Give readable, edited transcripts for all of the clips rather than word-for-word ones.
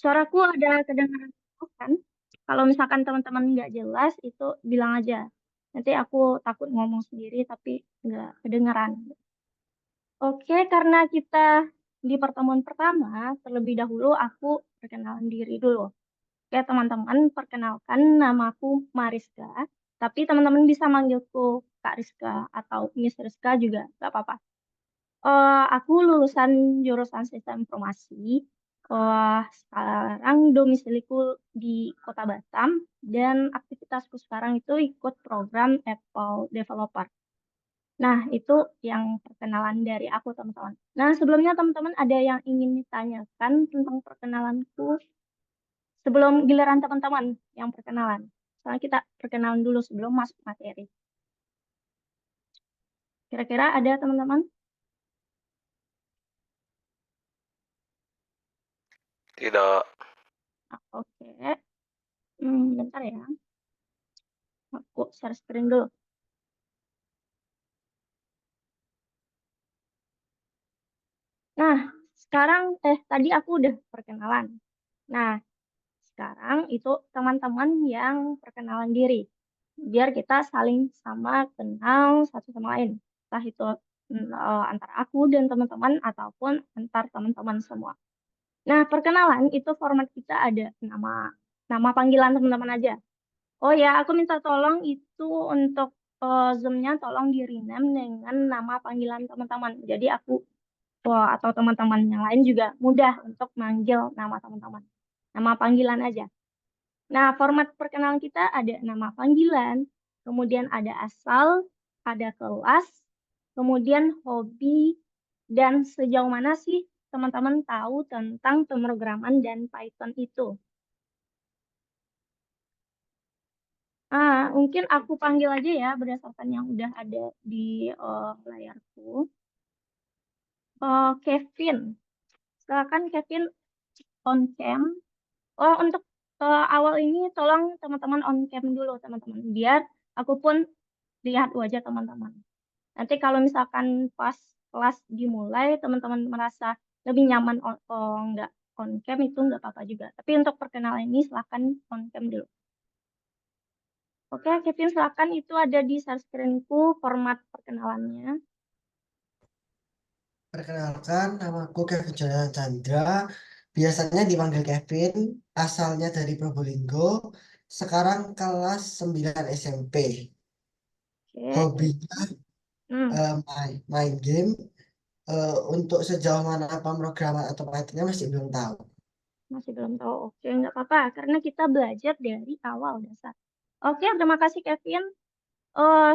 Suaraku ada kedengaran kan? Kalau misalkan teman-teman nggak jelas, itu bilang aja. Nanti aku takut ngomong sendiri tapi nggak kedengaran. Oke, karena kita di pertemuan pertama, terlebih dahulu aku perkenalan diri dulu. Oke, teman-teman, perkenalkan namaku Mariska. Tapi teman-teman bisa manggilku Kak Rizka atau Miss Rizka juga, nggak apa-apa. Aku lulusan jurusan Sistem Informasi. Sekarang domisiliku di Kota Batam dan aktivitasku sekarang itu ikut program Apple Developer. Nah, itu yang perkenalan dari aku, teman-teman. Nah, sebelumnya teman-teman ada yang ingin ditanyakan tentang perkenalanku sebelum giliran teman-teman yang perkenalan. Soalnya kita perkenalan dulu sebelum masuk materi. Kira-kira ada teman-teman? Tidak. Oke. Bentar ya. Aku share screen dulu. Nah, sekarang tadi aku udah perkenalan. Nah, sekarang itu teman-teman yang perkenalan diri. Biar kita saling sama kenal satu sama lain. Entah itu antar aku dan teman-teman ataupun antar teman-teman semua. Nah, perkenalan itu format kita ada nama panggilan teman-teman aja. Oh ya, aku minta tolong itu untuk Zoom-nya tolong di rename dengan nama panggilan teman-teman. Jadi aku atau teman-teman yang lain juga mudah untuk manggil nama teman-teman. Nama panggilan aja. Nah, format perkenalan kita ada nama panggilan, kemudian ada asal, ada kelas, kemudian hobi, dan sejauh mana sih teman-teman tahu tentang pemrograman dan Python itu. Mungkin aku panggil aja ya berdasarkan yang udah ada di layarku. Kevin, silakan Kevin on cam. Oh, untuk awal ini tolong teman-teman on cam dulu, teman-teman. Biar aku pun lihat wajah teman-teman. Nanti kalau misalkan pas kelas dimulai, teman-teman merasa lebih nyaman nggak on cam itu nggak apa-apa juga. Tapi untuk perkenalan ini silakan on cam dulu. Oke, Kevin silakan itu ada di share screen-ku format perkenalannya. Perkenalkan, namaku Kevin Jonathan Chandra. Biasanya dipanggil Kevin, asalnya dari Probolinggo. Sekarang kelas 9 SMP. Oke, Hobinya hmm, main game. Untuk sejauh mana pemrograman atau Python-nya masih belum tahu. masih belum tahu. Oke, nggak apa-apa karena kita belajar dari awal dasar. Oke, terima kasih Kevin.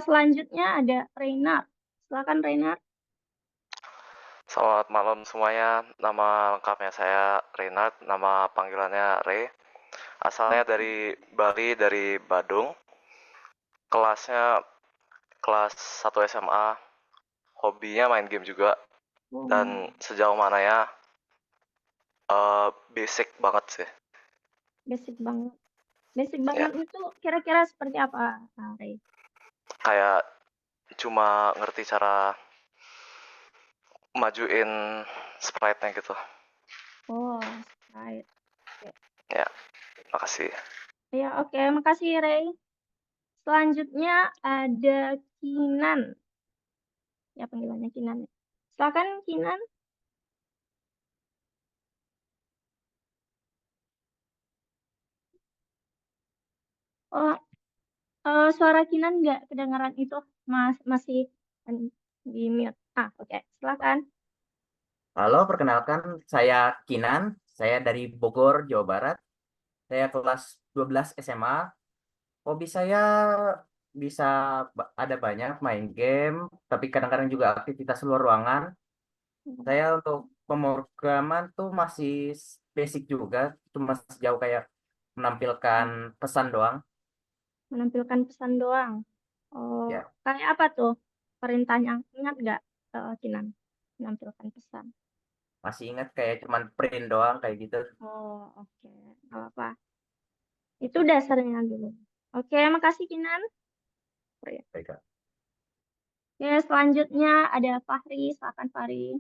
Selanjutnya ada Reynard. Silakan Reynard. Selamat malam semuanya. Nama lengkapnya saya Renard, nama panggilannya Re. Asalnya dari Bali, dari Badung. Kelasnya kelas 1 SMA. Hobinya main game juga. Oh, Dan sejauh mana ya, basic banget sih. basic banget. Basic Ya, banget itu kira-kira seperti apa, Rey? kayak cuma ngerti cara majuin sprite-nya gitu. Oh, right. Oke. Ya, makasih. Ya, oke. Makasih, Rey. Selanjutnya ada Kinan. Ya, panggilannya Kinan. Silakan, Kinan. Oh, suara Kinan nggak kedengaran itu. Masih di mute. Oke. Silakan. Halo, perkenalkan saya Kinan, saya dari Bogor, Jawa Barat. Saya kelas 12 SMA. Hobi saya bisa ada banyak main game, tapi kadang-kadang juga aktivitas luar ruangan. Saya untuk pemrograman tuh masih basic juga, cuma sejauh kayak menampilkan pesan doang. Menampilkan pesan doang. Oh, Ya, kayak apa tuh perintahnya? Ingat nggak, Kinan? Menampilkan pesan. masih ingat kayak cuman print doang kayak gitu. Oh, oke. Nggak apa. Itu dasarnya dulu. Oke, makasih Kinan. Baik, Kak. Oke, selanjutnya ada Fahri. Silakan Fahri.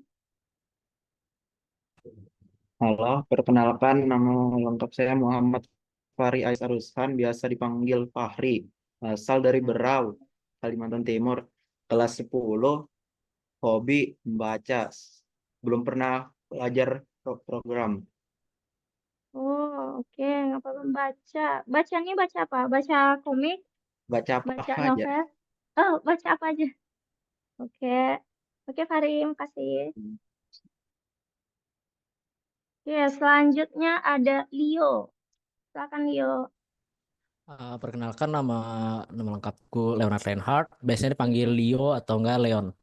Halo, perkenalkan nama lengkap saya Muhammad Fahri Aisyah Rushan, biasa dipanggil Fahri, asal dari Berau, Kalimantan Timur, kelas 10, hobi membaca, belum pernah belajar program, Oh, oke, nggak apa-apa baca. Bacanya baca apa? Baca komik, baca apa baca aja. novel. Oh, baca apa aja? Oke. Oke, Fahri, makasih. Oke, selanjutnya ada Leo. Silakan Leo. Perkenalkan nama lengkapku Leonard Reinhardt, biasanya dipanggil Leo atau enggak Leon.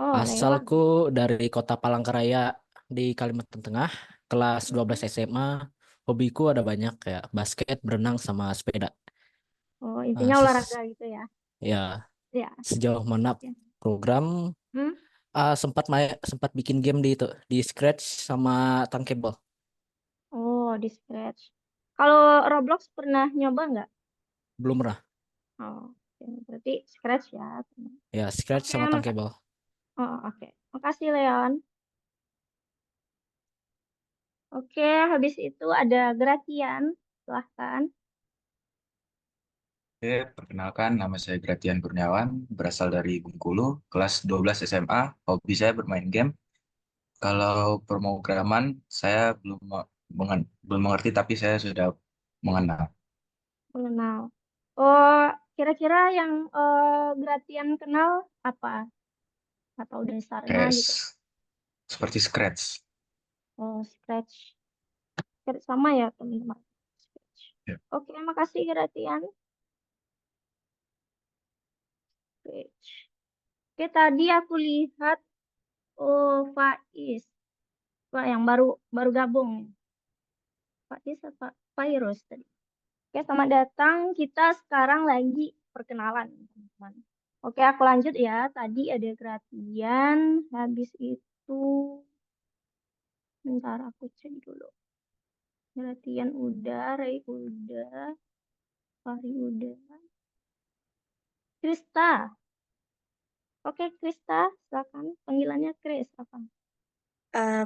Oh, Leon. Asalku dari kota Palangkaraya di Kalimantan Tengah, kelas 12 SMA. Hobiku ada banyak kayak basket, berenang, sama sepeda. Oh, Ah, intinya olahraga gitu ya. ya, Ya. sejauh mana Oke. program Hmm? sempat bikin game di itu di Scratch sama Tankable. Oh, di Scratch. Kalau Roblox pernah nyoba nggak? Belum pernah. Oh, oke. Berarti Scratch ya. Ya, Scratch Oke, sama Tankable. oh, oke. Makasih, Leon. Oke, habis itu ada Gratian. Silahkan. Oke, perkenalkan nama saya Gratian Kurniawan, berasal dari Bengkulu, kelas 12 SMA. Hobi saya bermain game. Kalau pemrograman saya belum mengerti, tapi saya sudah mengenal. Mengenal. Oh, kira-kira yang Gratian kenal apa? Atau dasarnya gitu? Seperti Scratch. Oh, Scratch. Scratch sama ya, teman-teman. Scratch. Ya. Oke, makasih Gratian. Scratch. Oke, tadi aku lihat Faiz. Wah, yang baru baru gabung. Faiz apa? Virus tadi. Oke, selamat datang. Kita sekarang lagi perkenalan, teman-teman. Oke, aku lanjut ya. Tadi ada Gratian. Habis itu, bentar aku cek dulu. Gratian udah, Ray udah, Fahri udah. Krista. Oke, Krista, silakan. Panggilannya Kris apa?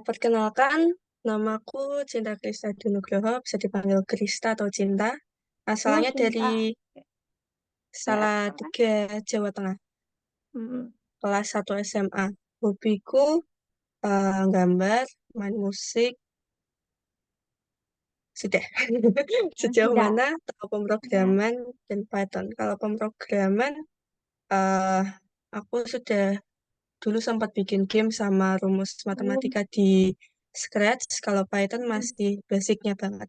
Perkenalkan, namaku Cinta Krista Nugroho, bisa dipanggil Krista atau Cinta. Oh, Asalnya Cinta. dari Oke. Ya, silakan. Salatiga, Jawa Tengah, kelas 1 SMA. Hobiku gambar, main musik, sudah. Sejauh Sudah. mana tahu pemrograman dan Python. Kalau pemrograman, eh aku sudah dulu sempat bikin game sama rumus matematika di Scratch. Kalau Python masih basicnya banget.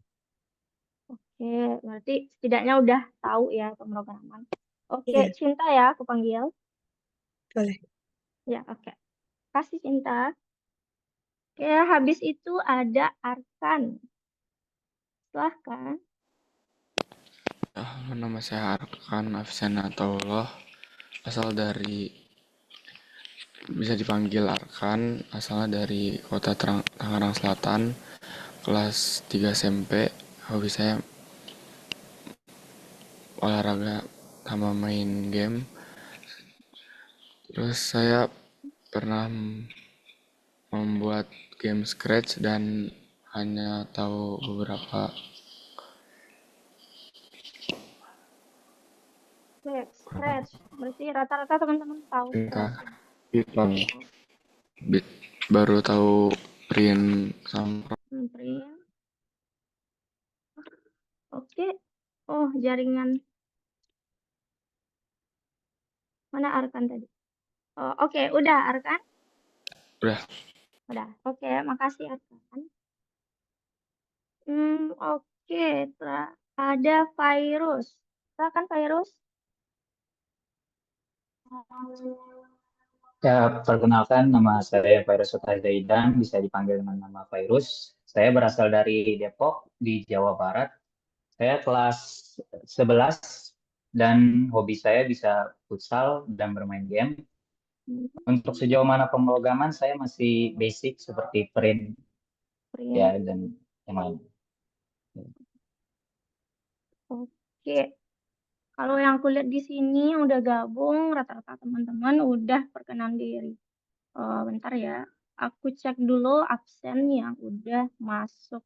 Oke, berarti setidaknya udah tahu ya pemrograman. Oke, Iya, Cinta ya aku panggil. boleh. Ya, oke. Kasih Cinta. Oke, habis itu ada Arkan. Silahkan. Halo, nama saya Arkan Afsanatullah, asal dari bisa dipanggil Arkan, asalnya dari kota Tangerang Selatan, kelas 3 SMP. Hobi saya olahraga sama main game. Terus saya pernah membuat game Scratch dan hanya tahu beberapa. Scratch. Berarti rata-rata teman-teman tahu Scratch. Python. Baru tahu print sama Print. Oke. Oh, jaringan. Mana Arkan tadi? Oh, oke. Udah Arkan? Udah. Udah. Oke, makasih Arkan. Oke. Ada Virus. Silakan Virus. Ya, perkenalkan nama saya Virus Zaidan, bisa dipanggil dengan nama Virus. Saya berasal dari Depok di Jawa Barat. Saya kelas 11 dan hobi saya bisa futsal dan bermain game. Untuk sejauh mana pemrograman saya masih basic seperti print ya dan yang lain. Oke. Kalau yang aku lihat di sini yang udah gabung rata-rata teman-teman udah perkenalan diri. Bentar ya. aku cek dulu absen yang udah masuk.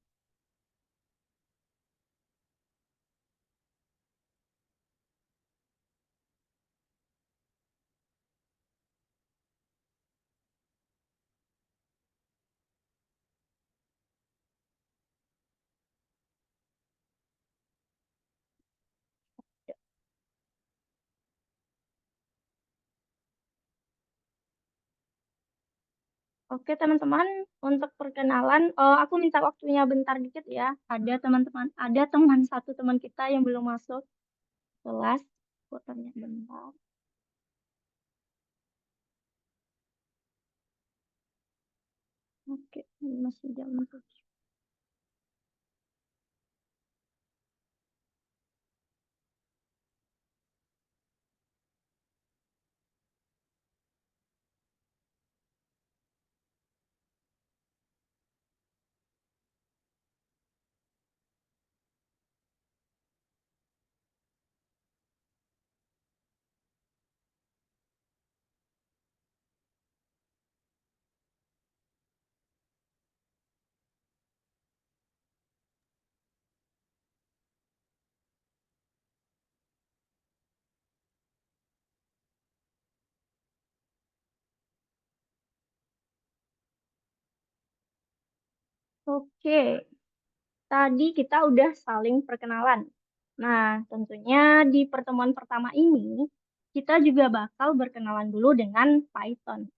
Oke teman-teman, untuk perkenalan, aku minta waktunya bentar dikit ya. Ada satu teman kita yang belum masuk kelas. Aku tanya bentar. Oke, masih jam 7. Oke, tadi kita udah saling perkenalan. Nah, tentunya di pertemuan pertama ini, kita juga bakal berkenalan dulu dengan Python.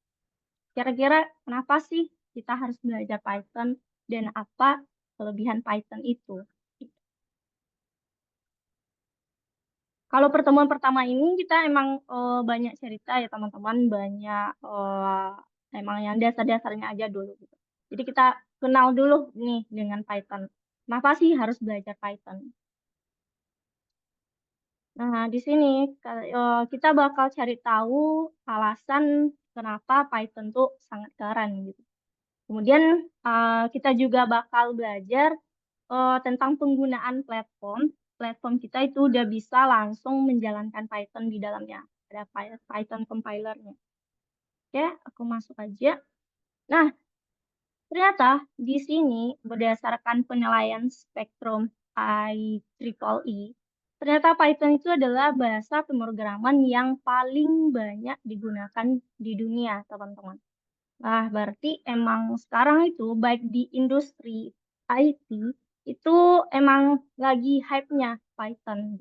Kira-kira kenapa sih kita harus belajar Python dan apa kelebihan Python itu? Kalau pertemuan pertama ini kita emang banyak cerita ya teman-teman, banyak emang yang dasar-dasarnya aja dulu gitu. Jadi kita kenal dulu nih dengan Python. Kenapa sih harus belajar Python? Nah, di sini kita bakal cari tahu alasan kenapa Python tuh sangat keren gitu. Kemudian kita juga bakal belajar tentang penggunaan platform. Platform kita itu udah bisa langsung menjalankan Python di dalamnya. Ada Python compilernya. Oke, aku masuk aja. Nah, ternyata di sini berdasarkan penilaian spektrum IEEE, ternyata Python itu adalah bahasa pemrograman yang paling banyak digunakan di dunia, teman-teman. Nah, berarti emang sekarang itu baik di industri IT itu emang lagi hype-nya Python.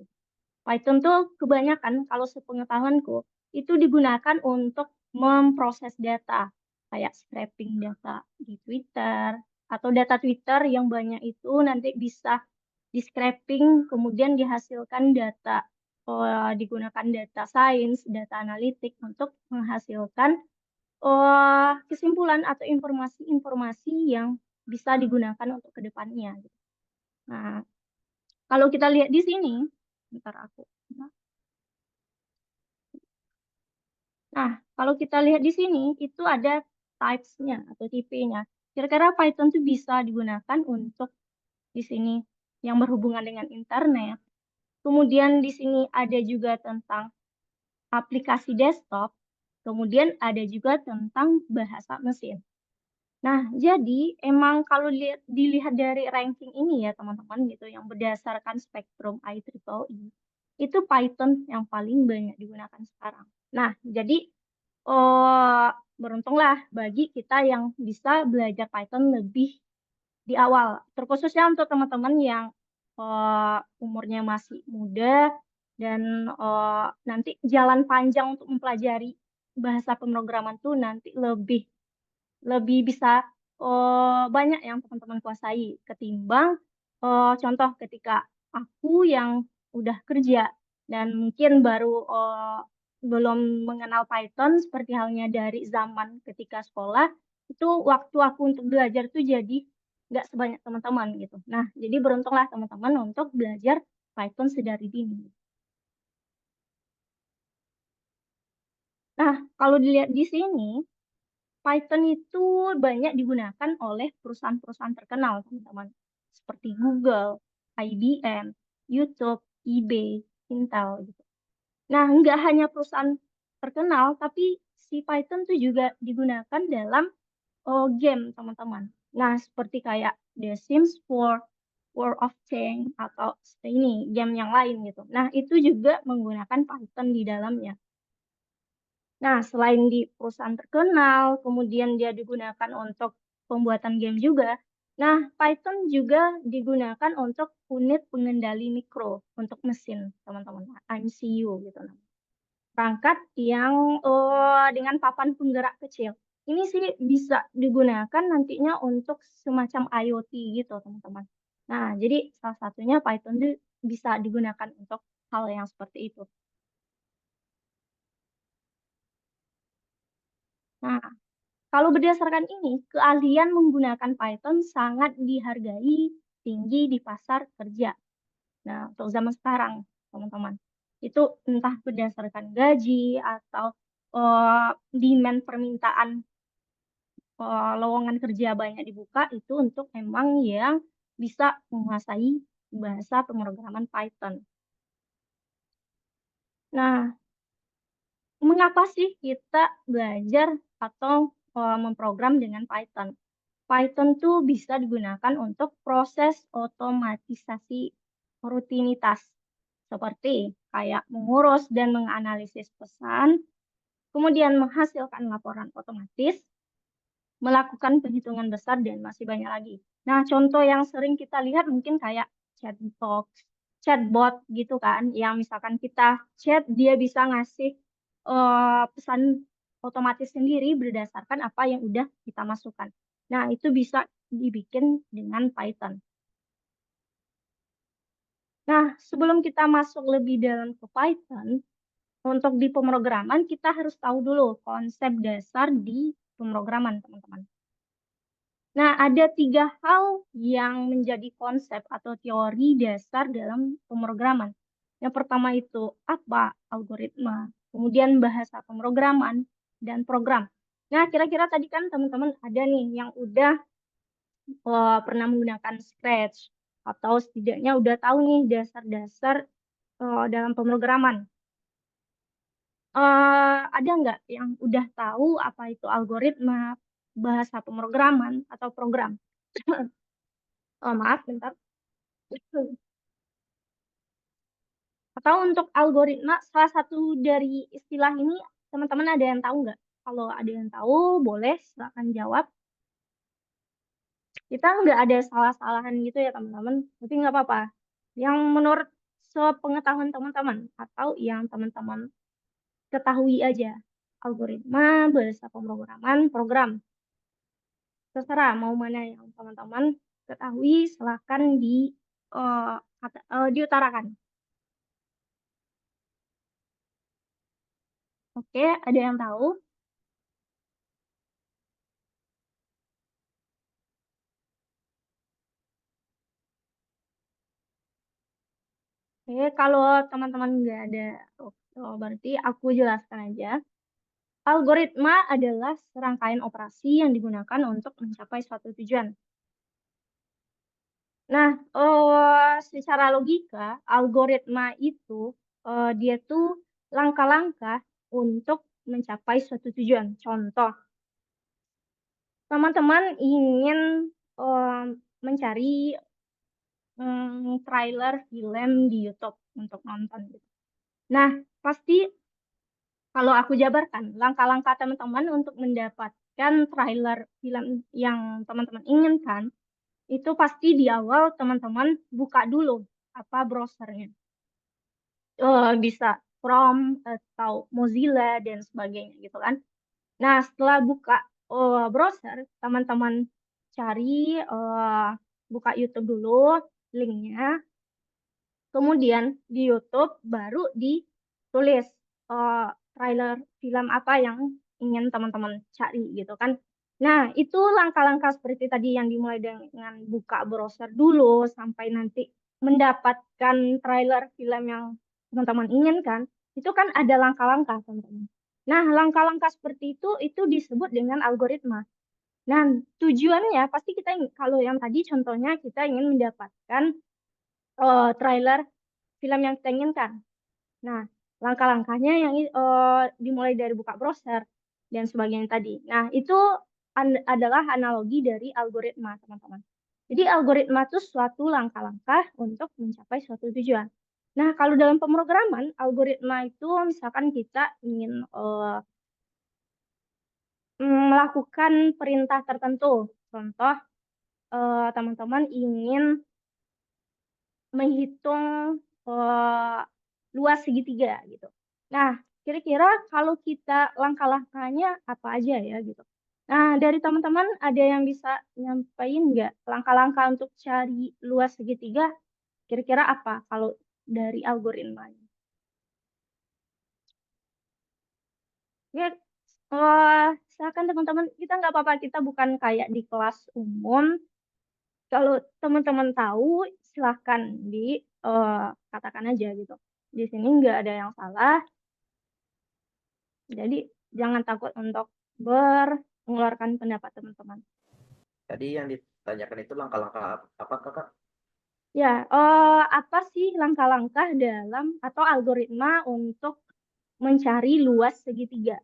Python tuh kebanyakan kalau sepengetahuanku itu digunakan untuk memproses data kayak scraping data di Twitter atau data Twitter yang banyak itu nanti bisa di scraping kemudian dihasilkan data digunakan data science, data analitik untuk menghasilkan kesimpulan atau informasi-informasi yang bisa digunakan untuk kedepannya. Nah, kalau kita lihat di sini, bentar aku. Nah, kalau kita lihat di sini, itu ada types-nya atau tipe-nya. Kira-kira Python itu bisa digunakan untuk di sini yang berhubungan dengan internet. Kemudian di sini ada juga tentang aplikasi desktop. Kemudian ada juga tentang bahasa mesin. Nah, jadi emang kalau dilihat dari ranking ini ya teman-teman gitu yang berdasarkan spektrum IEEE itu Python yang paling banyak digunakan sekarang. Nah, jadi beruntunglah bagi kita yang bisa belajar Python lebih di awal. Terkhususnya untuk teman-teman yang umurnya masih muda dan nanti jalan panjang untuk mempelajari bahasa pemrograman tuh nanti lebih bisa banyak yang teman-teman kuasai ketimbang contoh ketika aku yang udah kerja dan mungkin baru belum mengenal Python seperti halnya dari zaman ketika sekolah itu waktu aku untuk belajar tuh jadi nggak sebanyak teman-teman gitu. Nah, jadi beruntunglah teman-teman untuk belajar Python sedari dini. Nah, kalau dilihat di sini Python itu banyak digunakan oleh perusahaan-perusahaan terkenal, teman-teman. Seperti Google, IBM, YouTube, eBay, Intel, gitu. Nah, nggak hanya perusahaan terkenal, tapi si Python itu juga digunakan dalam game teman-teman. Nah, seperti kayak The Sims 4, World of Tanks, atau ini game yang lain gitu. Nah, itu juga menggunakan Python di dalamnya. Nah, selain di perusahaan terkenal, kemudian dia digunakan untuk pembuatan game juga. Nah, Python juga digunakan untuk unit pengendali mikro untuk mesin, teman-teman. MCU gitu. Perangkat yang dengan papan penggerak kecil. Ini sih bisa digunakan nantinya untuk semacam IoT gitu, teman-teman. Nah, jadi salah satunya Python bisa digunakan untuk hal yang seperti itu. Nah, kalau berdasarkan ini, keahlian menggunakan Python sangat dihargai tinggi di pasar kerja. Nah, untuk zaman sekarang, teman-teman, itu entah berdasarkan gaji atau demand permintaan lowongan kerja banyak dibuka, itu untuk emang yang bisa menguasai bahasa pemrograman Python. Nah, mengapa sih kita belajar atau memprogram dengan Python? Python tuh bisa digunakan untuk proses otomatisasi rutinitas, seperti kayak mengurus dan menganalisis pesan, kemudian menghasilkan laporan otomatis, melakukan perhitungan besar, dan masih banyak lagi. Nah, contoh yang sering kita lihat mungkin kayak chatbot gitu kan, yang misalkan kita chat, dia bisa ngasih pesan otomatis sendiri berdasarkan apa yang udah kita masukkan. Nah, itu bisa dibikin dengan Python. Nah, sebelum kita masuk lebih dalam ke Python, untuk di pemrograman kita harus tahu dulu konsep dasar di pemrograman, teman-teman. Nah, ada 3 hal yang menjadi konsep atau teori dasar dalam pemrograman. Yang pertama itu apa? Algoritma. Kemudian bahasa pemrograman dan program. Nah, kira-kira tadi kan teman-teman ada nih yang udah pernah menggunakan Scratch atau setidaknya udah tahu nih dasar-dasar dalam pemrograman. Ada nggak yang udah tahu apa itu algoritma, bahasa pemrograman, atau program? Maaf, bentar. Atau untuk algoritma, salah satu dari istilah ini, teman-teman ada yang tahu nggak? Kalau ada yang tahu, boleh silakan jawab. Kita nggak ada salah-salahan gitu ya, teman-teman. Tapi nggak apa-apa. Yang menurut sepengetahuan teman-teman, atau yang teman-teman ketahui aja. Algoritma, bahasa pemrograman, program. Terserah mau mana yang teman-teman ketahui, silakan diutarakan. Oke, ada yang tahu? Oke, kalau teman-teman nggak ada, berarti aku jelaskan aja. Algoritma adalah serangkaian operasi yang digunakan untuk mencapai suatu tujuan. Nah, secara logika, algoritma itu dia tuh langkah-langkah untuk mencapai suatu tujuan. Contoh, teman-teman ingin mencari trailer film di YouTube untuk nonton gitu. Nah, pasti kalau aku jabarkan, langkah-langkah teman-teman untuk mendapatkan trailer film yang teman-teman inginkan, itu pasti di awal teman-teman buka dulu apa browsernya. Bisa Chrome atau Mozilla dan sebagainya gitu kan. Nah, setelah buka browser, teman-teman cari buka YouTube dulu linknya. Kemudian di YouTube baru ditulis trailer film apa yang ingin teman-teman cari gitu kan. Nah, itu langkah-langkah seperti tadi yang dimulai dengan buka browser dulu sampai nanti mendapatkan trailer film yang teman-teman inginkan, itu kan ada langkah-langkah, teman-teman. Nah, langkah-langkah seperti itu disebut dengan algoritma. Nah, tujuannya pasti kita kalau yang tadi contohnya kita ingin mendapatkan trailer film yang kita inginkan. Nah, langkah-langkahnya yang dimulai dari buka browser dan sebagainya tadi. Nah, itu adalah analogi dari algoritma, teman-teman. Jadi algoritma itu suatu langkah-langkah untuk mencapai suatu tujuan. Nah, kalau dalam pemrograman, algoritma itu misalkan kita ingin melakukan perintah tertentu. Contoh, teman-teman ingin menghitung luas segitiga gitu. Nah, kira-kira kalau kita langkah-langkahnya apa aja ya gitu. Nah, dari teman-teman ada yang bisa nyampain nggak langkah-langkah untuk cari luas segitiga? Kira-kira apa kalau dari algoritmanya? Ya, silakan teman-teman. Kita nggak apa-apa, kita bukan kayak di kelas umum. Kalau teman-teman tahu, silahkan katakan aja gitu. Di sini nggak ada yang salah, jadi jangan takut untuk mengeluarkan pendapat teman-teman. Tadi yang ditanyakan itu langkah-langkah apa, Kakak? Ya, apa sih langkah-langkah dalam atau algoritma untuk mencari luas segitiga?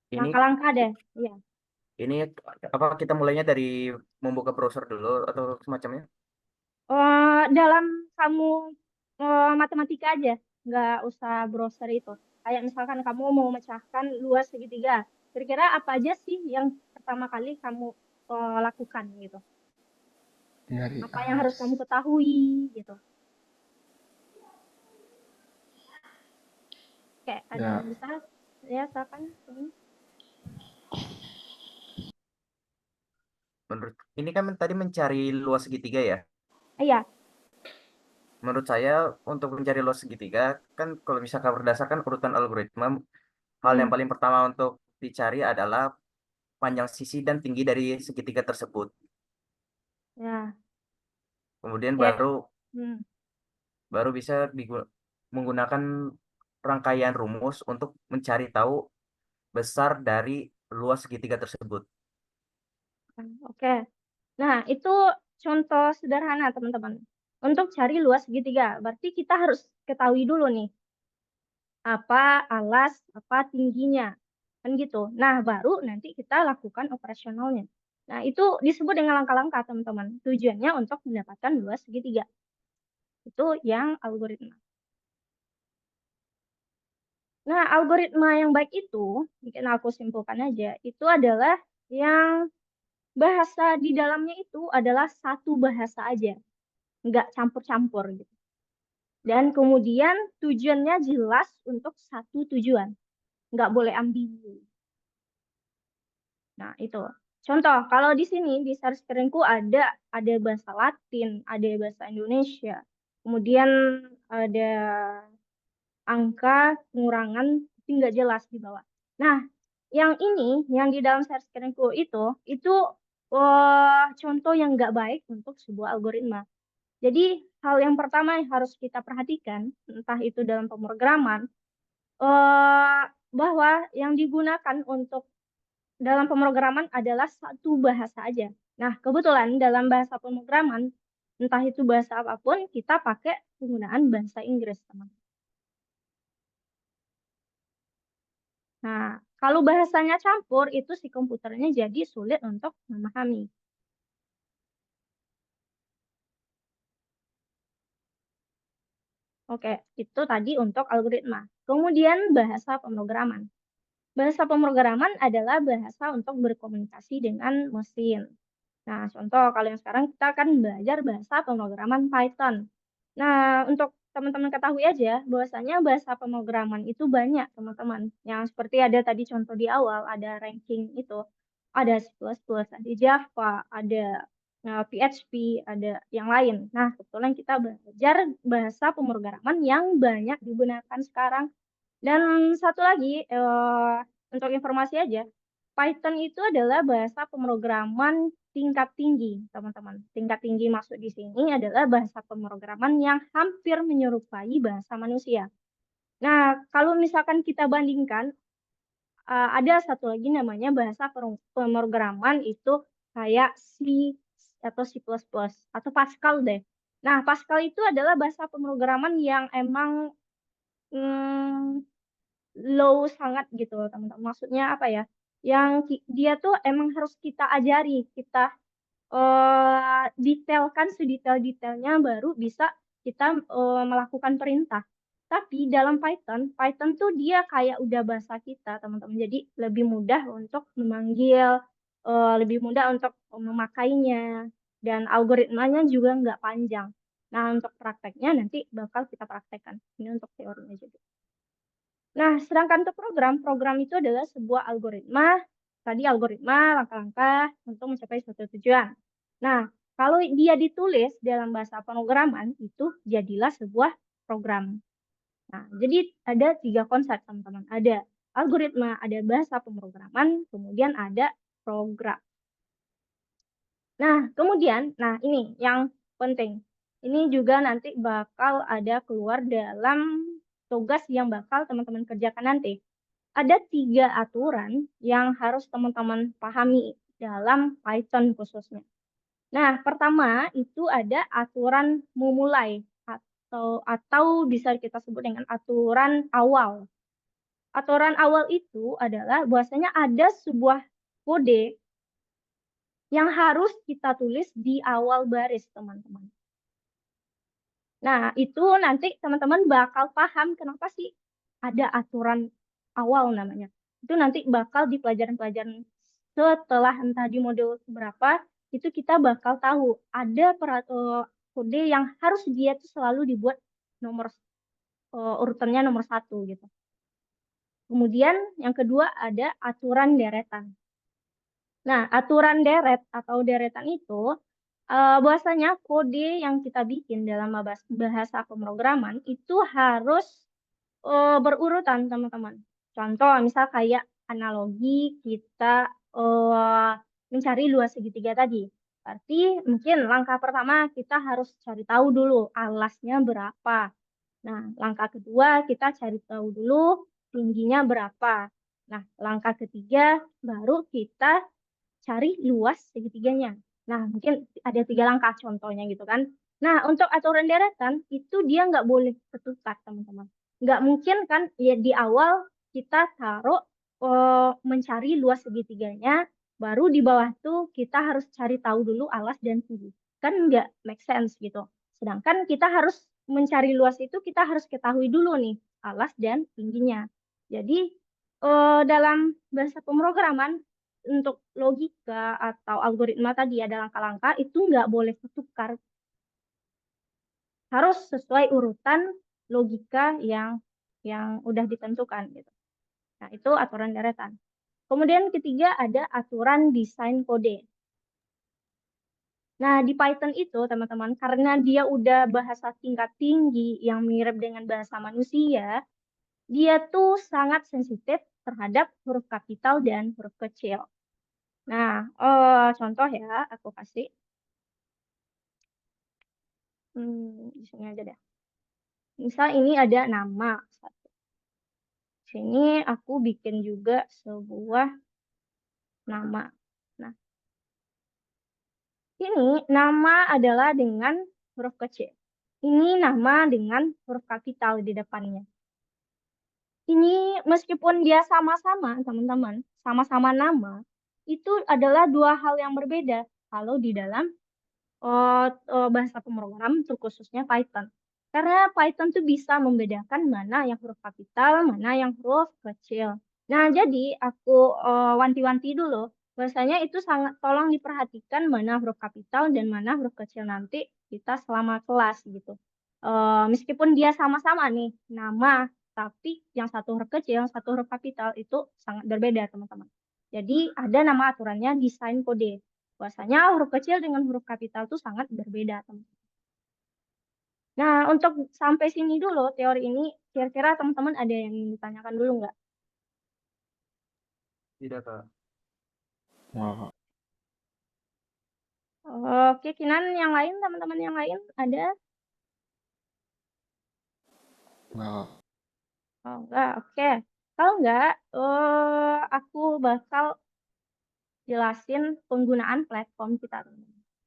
Ini Langkah-langkah deh, ya. ini apa kita mulainya dari membuka browser dulu atau semacamnya? Dalam kamu matematika aja, nggak usah browser itu. Kayak misalkan kamu mau memecahkan luas segitiga, kira-kira apa aja sih yang pertama kali kamu lakukan gitu? Nyari Apa yang harus kamu ketahui gitu? Oke, ada ya, yang bisa? Ya, silakan. Menurut ini kan tadi mencari luas segitiga ya. Iya. Menurut saya untuk mencari luas segitiga kan kalau misalkan berdasarkan urutan algoritma, hal yang paling pertama untuk dicari adalah panjang sisi dan tinggi dari segitiga tersebut. Ya. Kemudian Oke. baru bisa menggunakan rangkaian rumus untuk mencari tahu besar dari luas segitiga tersebut. Oke. Nah, itu contoh sederhana, teman-teman. Untuk cari luas segitiga, berarti kita harus ketahui dulu nih, apa alas, apa tingginya. Kan gitu. Nah, baru nanti kita lakukan operasionalnya. Nah, itu disebut dengan langkah-langkah, teman-teman. Tujuannya untuk mendapatkan luas segitiga. Itu yang algoritma. Nah, algoritma yang baik itu, mungkin aku simpulkan aja, itu adalah yang bahasa di dalamnya itu adalah satu bahasa aja, nggak campur-campur gitu. Dan kemudian tujuannya jelas untuk satu tujuan, nggak boleh ambigu. Nah, itu. Contoh, kalau di sini di share screen-ku ada bahasa Latin, ada bahasa Indonesia, kemudian ada angka pengurangan tapi nggak jelas di bawah. Nah, yang ini, yang di dalam share screen-ku itu contoh yang nggak baik untuk sebuah algoritma. Jadi, hal yang pertama yang harus kita perhatikan, entah itu dalam pemrograman, bahwa yang digunakan untuk dalam pemrograman adalah satu bahasa aja. Nah, kebetulan dalam bahasa pemrograman, entah itu bahasa apapun, kita pakai penggunaan bahasa Inggris, teman. Nah, kalau bahasanya campur, itu si komputernya jadi sulit untuk memahami. Oke, itu tadi untuk algoritma. Kemudian bahasa pemrograman. Bahasa pemrograman adalah bahasa untuk berkomunikasi dengan mesin. Nah, contoh kalau yang sekarang kita akan belajar bahasa pemrograman Python. Nah, untuk teman-teman ketahui aja, bahwasanya bahasa pemrograman itu banyak, teman-teman. Yang seperti ada tadi contoh di awal, ada ranking itu. Ada C++, ada Java, ada PHP, ada yang lain. Nah, kebetulan kita belajar bahasa pemrograman yang banyak digunakan sekarang. Dan satu lagi, untuk informasi aja, Python itu adalah bahasa pemrograman tingkat tinggi, teman-teman. Tingkat tinggi maksud di sini adalah bahasa pemrograman yang hampir menyerupai bahasa manusia. Nah, kalau misalkan kita bandingkan, ada satu lagi namanya bahasa pemrograman itu kayak C atau C++ atau Pascal deh. Nah, Pascal itu adalah bahasa pemrograman yang emang low sangat gitu teman-teman. Maksudnya apa ya? Yang dia tuh emang harus kita ajari, kita detailkan sedetail-detailnya baru bisa kita melakukan perintah. Tapi dalam Python tuh dia kayak udah bahasa kita teman-teman. Jadi lebih mudah untuk memanggil, lebih mudah untuk memakainya, dan algoritmanya juga nggak panjang. Nah, untuk prakteknya nanti bakal kita praktekkan. Ini untuk teorinya juga. Nah, sedangkan untuk program itu adalah sebuah algoritma, tadi algoritma, langkah-langkah untuk mencapai suatu tujuan. Nah, kalau dia ditulis dalam bahasa pemrograman, itu jadilah sebuah program. Nah, jadi ada 3 konsep, teman-teman. Ada algoritma, ada bahasa pemrograman, kemudian ada program. Nah, kemudian, ini yang penting. Ini juga nanti bakal ada keluar dalam tugas yang bakal teman-teman kerjakan nanti. Ada 3 aturan yang harus teman-teman pahami dalam Python khususnya. Nah, pertama itu ada aturan memulai atau bisa kita sebut dengan aturan awal. Aturan awal itu adalah bahwasanya ada sebuah kode yang harus kita tulis di awal baris, teman-teman. Nah, itu nanti teman-teman bakal paham kenapa sih ada aturan awal namanya. Itu nanti bakal di pelajaran-pelajaran setelah entah di modul berapa, itu kita bakal tahu ada kode yang harus dia tuh selalu dibuat nomor urutannya nomor 1 gitu. Kemudian yang kedua ada aturan deretan. Nah, aturan deret atau deretan itu bahwasanya kode yang kita bikin dalam bahasa pemrograman itu harus berurutan, teman-teman. Contoh, misal kayak analogi kita mencari luas segitiga tadi. Berarti mungkin langkah pertama kita harus cari tahu dulu alasnya berapa. Nah, langkah kedua kita cari tahu dulu tingginya berapa. Nah, langkah ketiga baru kita cari luas segitiganya. Nah, mungkin ada 3 langkah contohnya gitu kan. Nah, untuk aturan deretan itu dia nggak boleh ketukar, teman-teman. Nggak mungkin kan ya di awal kita taruh mencari luas segitiganya, baru di bawah tuh kita harus cari tahu dulu alas dan tinggi. Kan nggak make sense gitu. Sedangkan kita harus mencari luas itu kita harus ketahui dulu nih alas dan tingginya. Jadi dalam bahasa pemrograman untuk logika atau algoritma tadi ada langkah-langkah itu nggak boleh ketukar. Harus sesuai urutan logika yang udah ditentukan gitu. Nah, itu aturan deretan. Kemudian ketiga ada aturan desain kode. Nah, di Python itu teman-teman karena dia udah bahasa tingkat tinggi yang mirip dengan bahasa manusia, dia tuh sangat sensitif terhadap huruf kapital dan huruf kecil. Nah, contoh ya, aku kasih. Di sini aja deh. Misal ini ada nama. Sini aku bikin juga sebuah nama. Nah, ini nama adalah dengan huruf kecil. Ini nama dengan huruf kapital di depannya. Ini meskipun dia sama-sama, teman-teman, sama-sama nama, itu adalah 2 hal yang berbeda kalau di dalam bahasa pemrogram terkhususnya Python. Karena Python tuh bisa membedakan mana yang huruf kapital, mana yang huruf kecil. Nah, jadi aku wanti-wanti dulu. Bahwasanya itu sangat tolong diperhatikan mana huruf kapital dan mana huruf kecil nanti kita selama kelas gitu. Meskipun dia sama-sama nih nama, tapi yang satu huruf kecil, yang satu huruf kapital itu sangat berbeda, teman-teman. Jadi ada nama aturannya desain kode. Bahwasanya huruf kecil dengan huruf kapital itu sangat berbeda, teman-teman. Nah, untuk sampai sini dulu teori ini, kira-kira teman-teman ada yang ingin ditanyakan dulu nggak? Tidak, Kak. Wah, Oke, Kinan, yang lain, teman-teman yang lain ada? enggak. Oh, enggak, oke. Kalau enggak, aku bakal jelasin penggunaan platform kita.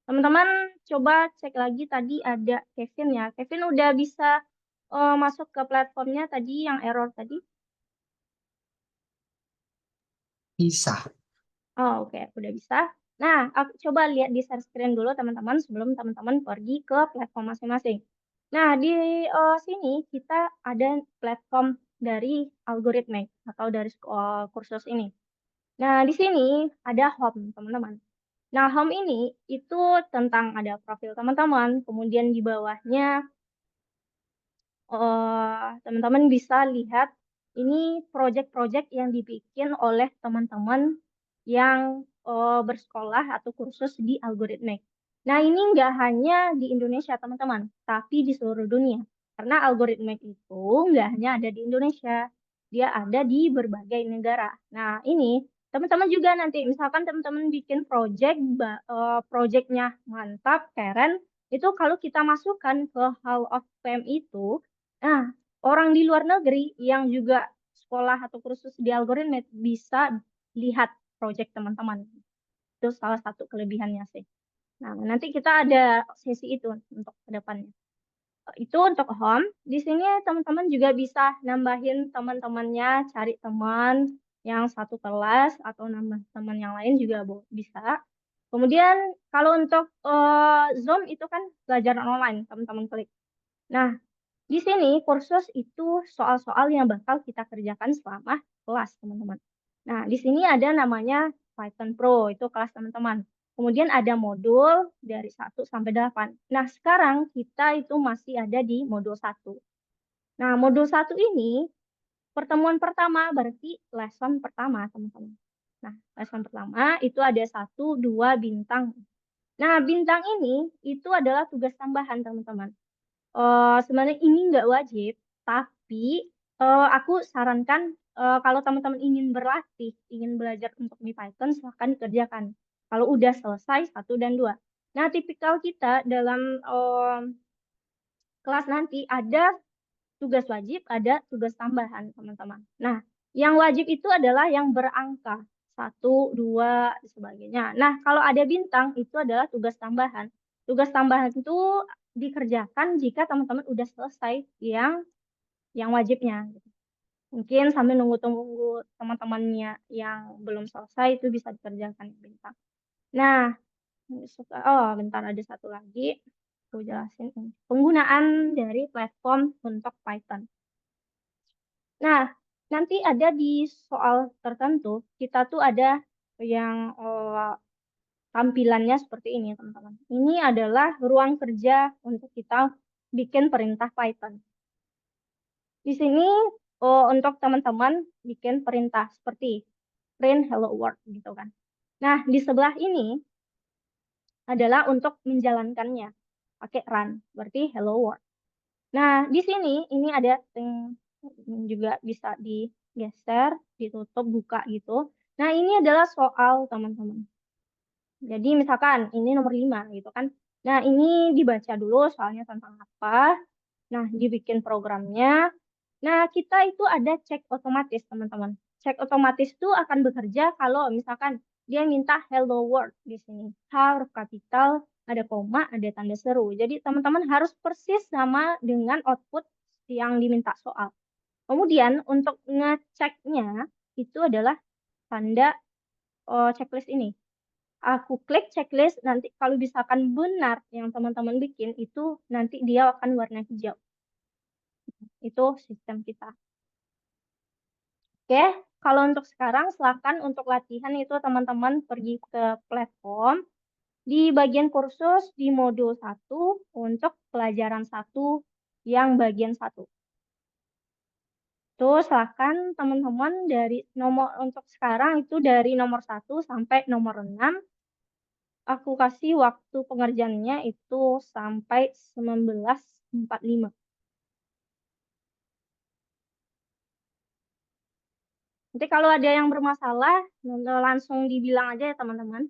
Teman-teman coba cek lagi tadi ada Kevin ya. Kevin udah bisa masuk ke platformnya tadi yang error tadi? Bisa. Oh, oke, udah bisa. Nah, aku coba lihat di share screen dulu teman-teman sebelum teman-teman pergi ke platform masing-masing. Nah, di sini kita ada platform dari Algorithmic atau dari kursus ini. Nah, di sini ada home, teman-teman. Nah, home ini itu tentang ada profil teman-teman, kemudian di bawahnya teman-teman bisa lihat ini project-project yang dibikin oleh teman-teman yang bersekolah atau kursus di Algorithmic. Nah, ini nggak hanya di Indonesia, teman-teman, tapi di seluruh dunia. Karena Algorithmic itu nggak hanya ada di Indonesia, dia ada di berbagai negara. Nah, ini teman-teman juga nanti, misalkan teman-teman bikin projectnya mantap, keren, itu kalau kita masukkan ke Hall of Fame itu, nah, orang di luar negeri yang juga sekolah atau kursus di algoritma bisa lihat project teman-teman. Itu salah satu kelebihannya sih. Nah, nanti kita ada sesi itu untuk kedepannya. Itu untuk home. Di sini teman-teman juga bisa nambahin teman-temannya, cari teman yang satu kelas atau nambah teman yang lain juga bisa. Kemudian kalau untuk Zoom itu kan pelajaran online, teman-teman klik. Nah, di sini kursus itu soal-soal yang bakal kita kerjakan selama kelas, teman-teman. Nah, di sini ada namanya Python Pro, itu kelas teman-teman. Kemudian ada modul dari 1 sampai 8. Nah, sekarang kita itu masih ada di modul 1. Nah, modul 1 ini pertemuan pertama berarti lesson pertama, teman-teman. Nah, lesson pertama itu ada 1, 2 bintang. Nah, bintang ini itu adalah tugas tambahan, teman-teman. Sebenarnya ini nggak wajib, tapi aku sarankan kalau teman-teman ingin berlatih, ingin belajar untuk di Python, silahkan dikerjakan. Kalau udah selesai 1 dan 2. Nah, tipikal kita dalam kelas nanti ada tugas wajib, ada tugas tambahan, teman-teman. Nah, yang wajib itu adalah yang berangka 1, 2, dan sebagainya. Nah, kalau ada bintang itu adalah tugas tambahan. Tugas tambahan itu dikerjakan jika teman-teman udah selesai yang wajibnya. Mungkin sambil nunggu-tunggu teman-temannya yang belum selesai itu bisa dikerjakan bintang. Nah, bentar ada satu lagi. Aku jelasin ini. Penggunaan dari platform untuk Python. Nah, nanti ada di soal tertentu, kita tuh ada yang tampilannya seperti ini, teman-teman. Ini adalah ruang kerja untuk kita bikin perintah Python. Di sini untuk teman-teman bikin perintah seperti print hello world gitu kan. Nah, di sebelah ini adalah untuk menjalankannya pakai run, berarti hello world. Nah, di sini ini ada juga bisa digeser, ditutup, buka gitu. Nah, ini adalah soal teman-teman. Jadi misalkan ini nomor 5 gitu kan. Nah, ini dibaca dulu soalnya tentang apa. Nah, dibikin programnya. Nah, kita itu ada cek otomatis, teman-teman. Cek otomatis itu akan bekerja kalau misalkan dia minta hello world di sini. Huruf kapital, ada koma, ada tanda seru. Jadi, teman-teman harus persis sama dengan output yang diminta soal. Kemudian, untuk ngeceknya itu adalah tanda checklist ini. Aku klik checklist, nanti kalau misalkan benar yang teman-teman bikin, itu nanti dia akan warna hijau. Itu sistem kita. Oke, kalau untuk sekarang silakan untuk latihan itu teman-teman pergi ke platform di bagian kursus di modul 1 untuk pelajaran 1 yang bagian 1. Tuh silakan teman-teman dari nomor untuk sekarang itu dari nomor 1 sampai nomor 6. Aku kasih waktu pengerjaannya itu sampai 19.45. Nanti kalau ada yang bermasalah, langsung dibilang aja ya teman-teman.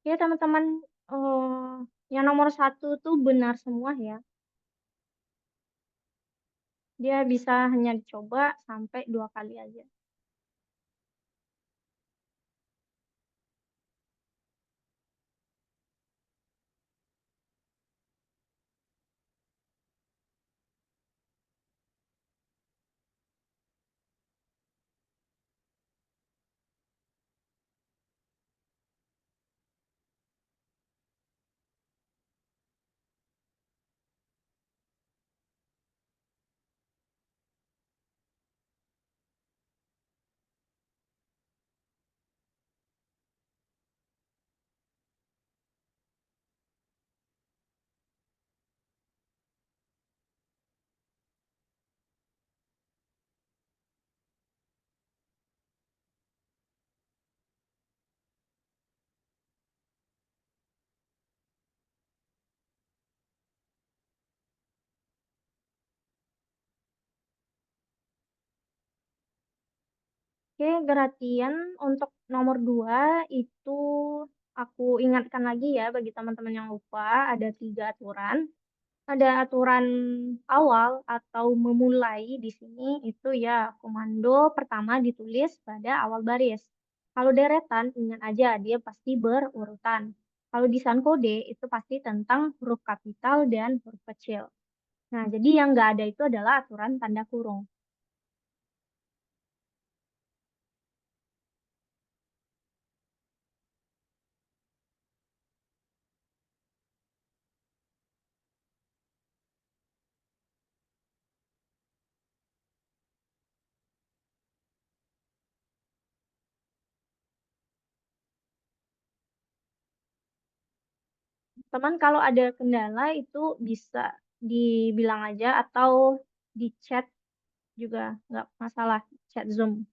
Oke, teman-teman, yang nomor 1 tuh benar semua ya. Dia bisa hanya dicoba sampai 2 kali aja. Oke, perhatian untuk nomor 2 itu aku ingatkan lagi ya bagi teman-teman yang lupa, ada 3 aturan. Ada aturan awal atau memulai di sini itu ya komando pertama ditulis pada awal baris. Kalau deretan, ingat aja dia pasti berurutan. Kalau desain kode itu pasti tentang huruf kapital dan huruf kecil. Nah, jadi yang nggak ada itu adalah aturan tanda kurung. Teman kalau ada kendala itu bisa dibilang aja atau di chat juga nggak masalah, chat Zoom.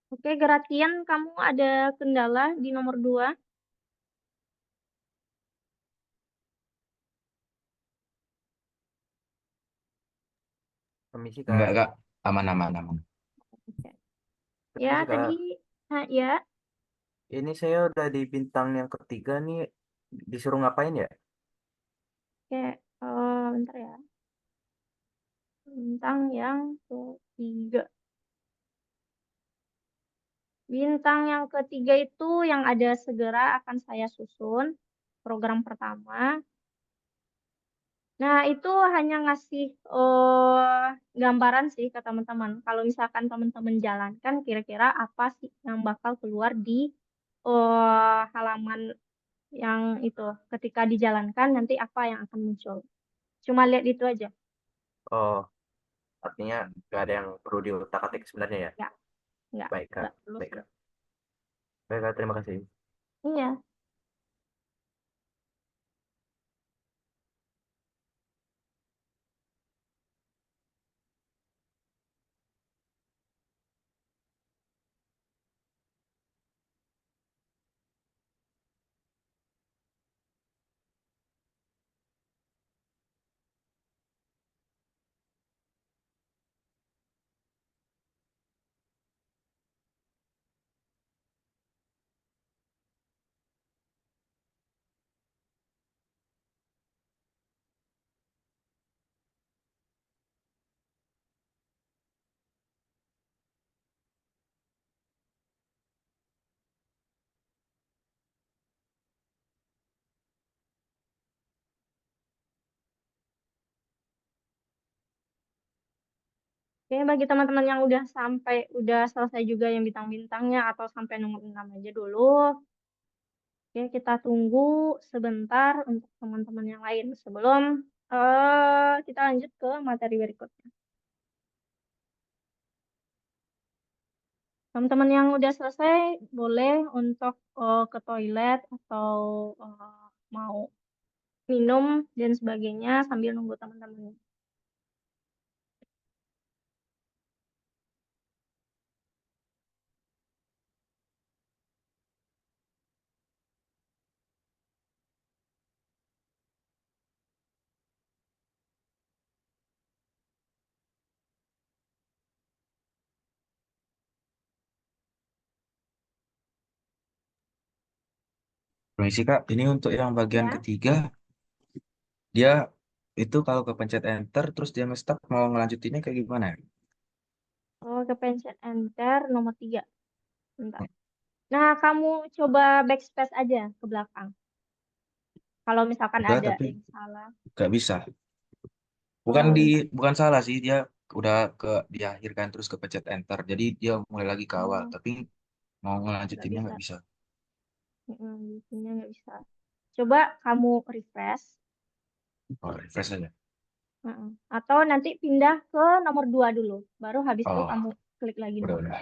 Oke, Gratian, kamu ada kendala di nomor 2? Permisi Enggak, Kak. Kak. Aman, aman, aman. Oke. Ya, Permisi Kak. tadi, ya, Ini saya udah di bintang yang ketiga nih. Disuruh ngapain ya? oke, bentar ya. Bintang yang ketiga. Bintang yang ketiga itu yang ada segera akan saya susun, program pertama. Nah, itu hanya ngasih gambaran sih ke teman-teman. Kalau misalkan teman-teman jalankan, kira-kira apa sih yang bakal keluar di halaman yang itu. Ketika dijalankan, nanti apa yang akan muncul. Cuma lihat itu aja. Oh, artinya nggak ada yang perlu diutak-atik sebenarnya ya? Ya, nggak, Baik Kak. nggak perlu Baik sih. Kak. Baik Kak, terima kasih. Iya. Oke, bagi teman-teman yang udah selesai juga yang bintang-bintangnya atau sampai nomor 6 aja dulu. Oke, kita tunggu sebentar untuk teman-teman yang lain sebelum kita lanjut ke materi berikutnya. Teman-teman yang udah selesai boleh untuk ke toilet atau mau minum, dan sebagainya sambil nunggu teman-teman. Permisi Kak, ini untuk yang bagian Ya, ketiga, dia itu kalau kepencet enter terus dia nge-stop mau ngelanjutinnya kayak gimana ya? oh kepencet enter nomor 3. Bentar. Nah, kamu coba backspace aja ke belakang. Kalau misalkan Udah ada tapi yang salah. nggak bisa. Oh, bentar. Bukan salah sih, dia udah diakhirkan terus kepencet enter. Jadi dia mulai lagi ke awal, Oh, tapi mau nggak ngelanjutinnya bisa. nggak bisa. Biasanya nggak bisa. Coba kamu refresh. Oh, refresh aja. Atau nanti pindah ke nomor 2 dulu. Baru habis itu Oh, kamu klik lagi nomor 4. udah.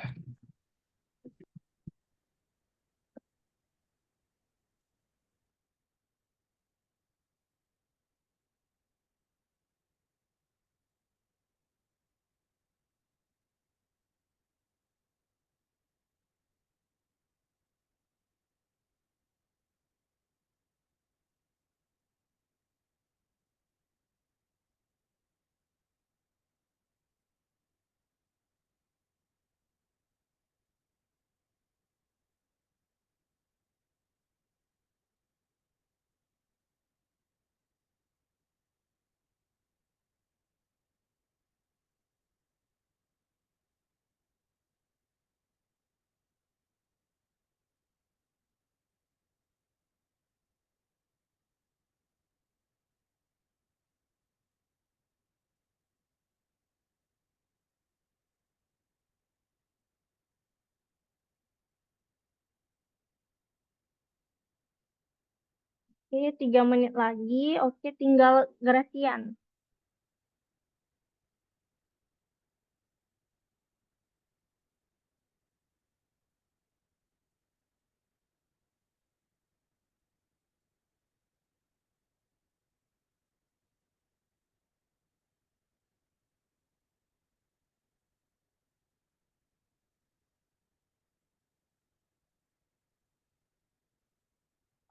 Oke, 3 menit lagi. Oke, tinggal Gracian.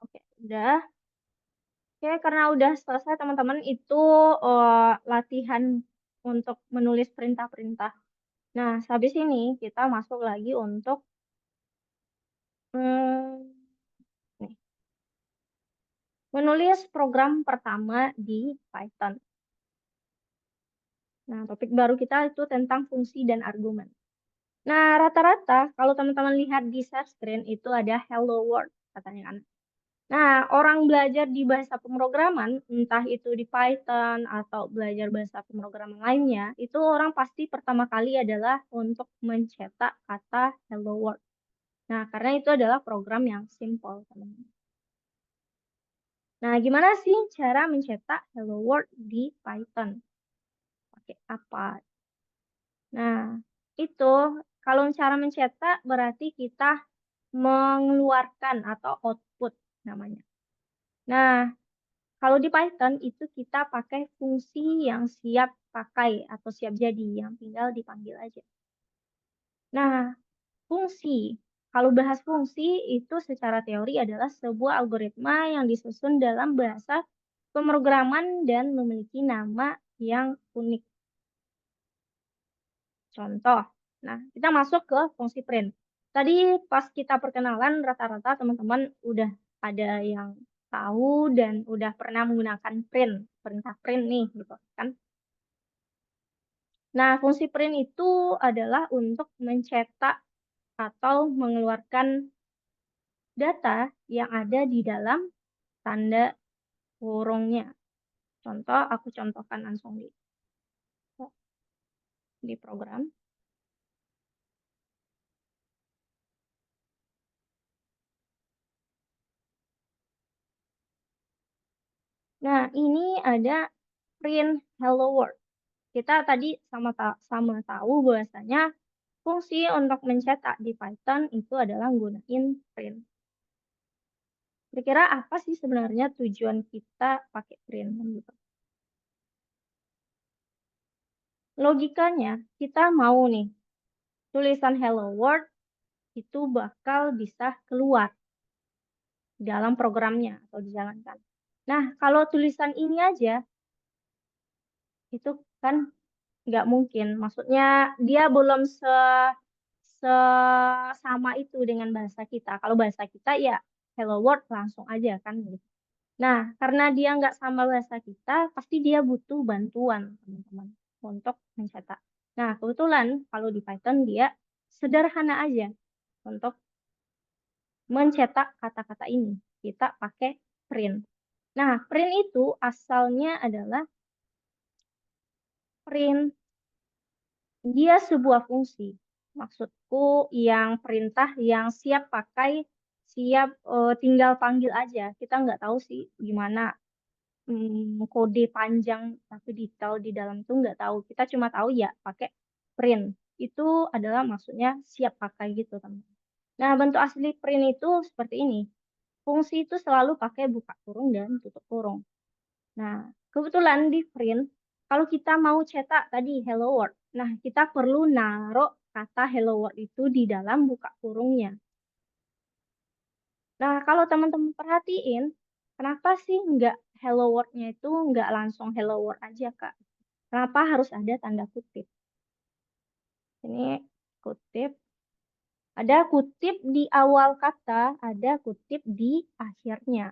Oke, udah. Oke, karena udah selesai teman-teman itu latihan untuk menulis perintah-perintah. Nah, habis ini kita masuk lagi untuk nih, menulis program pertama di Python. Nah, topik baru kita itu tentang fungsi dan argumen. Nah, rata-rata kalau teman-teman lihat di share screen itu ada hello world katanya kan. Nah, orang belajar di bahasa pemrograman, entah itu di Python atau belajar bahasa pemrograman lainnya, itu orang pasti pertama kali adalah untuk mencetak kata hello world. Nah, karena itu adalah program yang simple, teman-teman. Nah, gimana sih cara mencetak hello world di Python? Pakai apa? Nah, itu kalau cara mencetak berarti kita mengeluarkan atau output namanya. Nah, kalau di Python itu kita pakai fungsi yang siap pakai atau siap jadi, yang tinggal dipanggil aja. Nah, fungsi. Kalau bahas fungsi itu secara teori adalah sebuah algoritma yang disusun dalam bahasa pemrograman dan memiliki nama yang unik. Contoh, nah kita masuk ke fungsi print. Tadi pas kita perkenalan rata-rata teman-teman udah ada yang tahu dan udah pernah menggunakan print, perintah print nih gitu kan. Nah, fungsi print itu adalah untuk mencetak atau mengeluarkan data yang ada di dalam tanda kurungnya. Contoh, aku contohkan langsung di program. Nah, ini ada print hello world. Kita tadi sama tahu bahwasanya fungsi untuk mencetak di Python itu adalah gunain print. Kira-kira apa sih sebenarnya tujuan kita pakai print gitu? Logikanya, kita mau nih, tulisan Hello World itu bakal bisa keluar dalam programnya atau dijalankan. Nah, kalau tulisan ini aja, itu kan nggak mungkin. Maksudnya dia belum sama itu dengan bahasa kita. Kalau bahasa kita ya Hello World langsung aja kan gitu. Nah, karena dia nggak sama bahasa kita, pasti dia butuh bantuan teman-teman untuk mencetak. Nah, kebetulan kalau di Python dia sederhana aja untuk mencetak kata-kata ini. Kita pakai print. Nah, print itu asalnya adalah print. Dia sebuah fungsi. Maksudku yang perintah yang siap pakai, siap tinggal panggil aja. Kita nggak tahu sih gimana kode panjang tapi detail di dalam itu nggak tahu. Kita cuma tahu ya pakai print. Itu adalah maksudnya siap pakai gitu teman. Nah, bentuk asli print itu seperti ini. Fungsi itu selalu pakai buka kurung dan tutup kurung. Nah, kebetulan di print, kalau kita mau cetak tadi hello world, nah kita perlu naruh kata hello world itu di dalam buka kurungnya. Nah, kalau teman-teman perhatiin, kenapa sih nggak hello world-nya itu nggak langsung hello world aja, Kak? Kenapa harus ada tanda kutip? Ini kutip. Ada kutip di awal kata, ada kutip di akhirnya.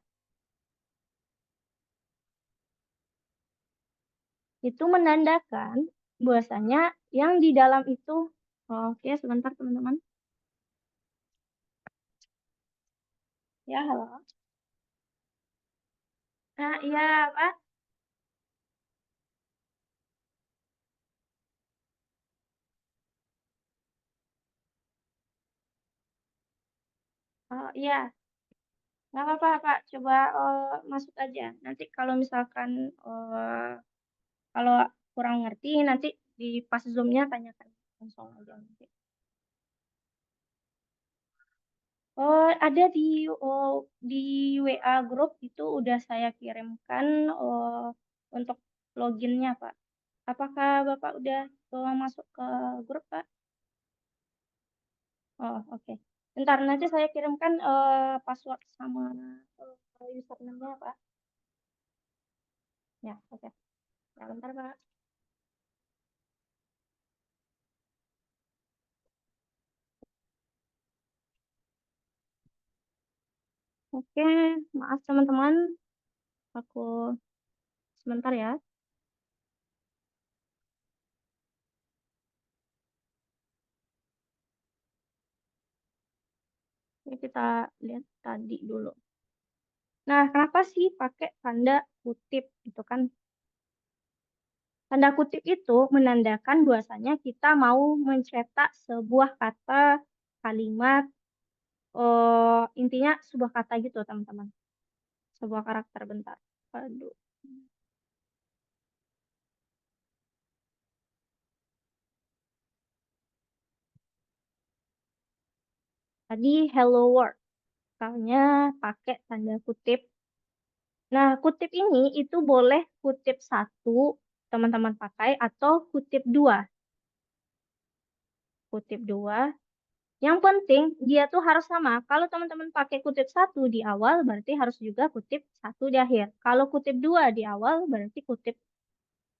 Itu menandakan bahwasanya yang di dalam itu, oke sebentar teman-teman. Ya, halo. Nah, iya, Pak. Oh, iya. Nggak apa-apa, Pak. Coba masuk aja. Nanti kalau misalkan kalau kurang ngerti, nanti di pas Zoom-nya tanyakan langsung aja nanti. Oh, ada di WA grup itu udah saya kirimkan untuk loginnya, Pak. Apakah Bapak udah masuk ke grup, Pak? Oh, oke. Bentar, nanti saya kirimkan password sama username-nya, Pak. Ya, oke. Ya, bentar, Pak. Oke, maaf teman-teman. Aku sebentar ya. Ini kita lihat tadi dulu. Nah, kenapa sih pakai tanda kutip itu kan? Tanda kutip itu menandakan bahwasanya kita mau mencetak sebuah kata, kalimat, intinya sebuah kata gitu, teman-teman. Sebuah karakter bentar. Aduh. Tadi hello world. Soalnya pakai tanda kutip. Nah, kutip ini itu boleh kutip 1 teman-teman pakai atau kutip 2. Kutip 2. Yang penting dia tuh harus sama. Kalau teman-teman pakai kutip 1 di awal berarti harus juga kutip 1 di akhir. Kalau kutip 2 di awal berarti kutip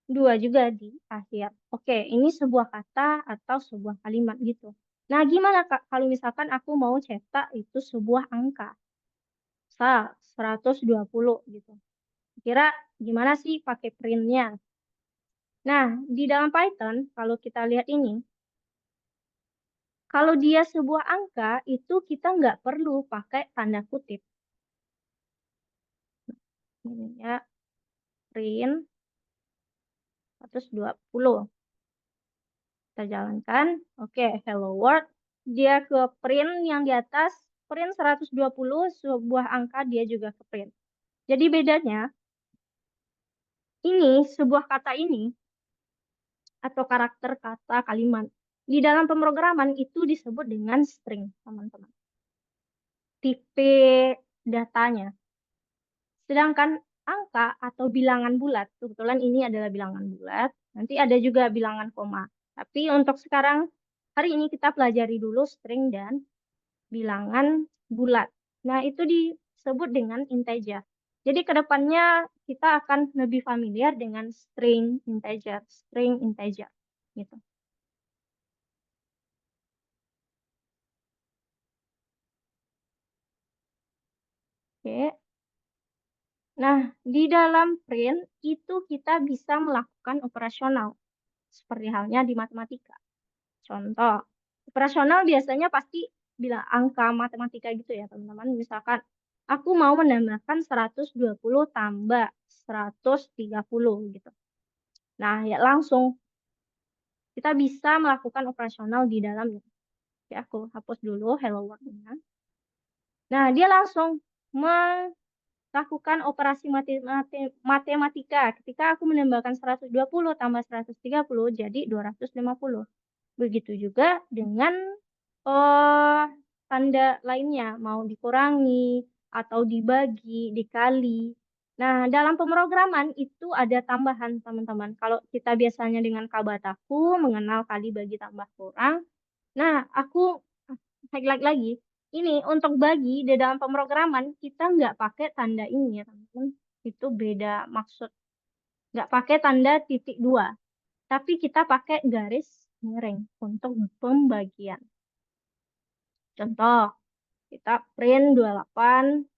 2 juga di akhir. Oke, ini sebuah kata atau sebuah kalimat gitu. Nah, gimana Kak kalau misalkan aku mau cetak itu sebuah angka? Misal 120 gitu. Kira gimana sih pakai printnya? Nah, di dalam Python, kalau kita lihat ini, kalau dia sebuah angka, itu kita nggak perlu pakai tanda kutip. Ini ya, print 120. Kita jalankan. Oke, hello world. Dia ke print yang di atas, print 120, sebuah angka dia juga ke print. Jadi bedanya, ini sebuah kata ini, atau karakter kata kalimat, di dalam pemrograman itu disebut dengan string, teman-teman. Tipe datanya. Sedangkan angka atau bilangan bulat, kebetulan ini adalah bilangan bulat, nanti ada juga bilangan koma. Tapi untuk sekarang, hari ini kita pelajari dulu string dan bilangan bulat. Nah, itu disebut dengan integer. Jadi kedepannya kita akan lebih familiar dengan string integer gitu. Oke. Nah, di dalam print itu kita bisa melakukan operasional, seperti halnya di matematika. Contoh, operasional biasanya pasti bila angka matematika gitu ya, teman-teman. Misalkan, aku mau menambahkan 120 tambah 130 gitu. Nah, ya langsung kita bisa melakukan operasional di dalamnya. Oke, aku hapus dulu hello world-nya. Nah, dia langsung melakukan operasi matematika ketika aku menambahkan 120 tambah 130 jadi 250. Begitu juga dengan tanda lainnya, mau dikurangi atau dibagi, dikali. Nah, dalam pemrograman itu ada tambahan, teman-teman. Kalau kita biasanya dengan kabataku mengenal kali, bagi, tambah, kurang. Nah, aku highlight lagi. Ini untuk bagi di dalam pemrograman kita nggak pakai tanda ini ya, teman-teman. Itu beda maksud. Nggak pakai tanda titik 2. Tapi kita pakai garis miring untuk pembagian. Contoh, kita print 28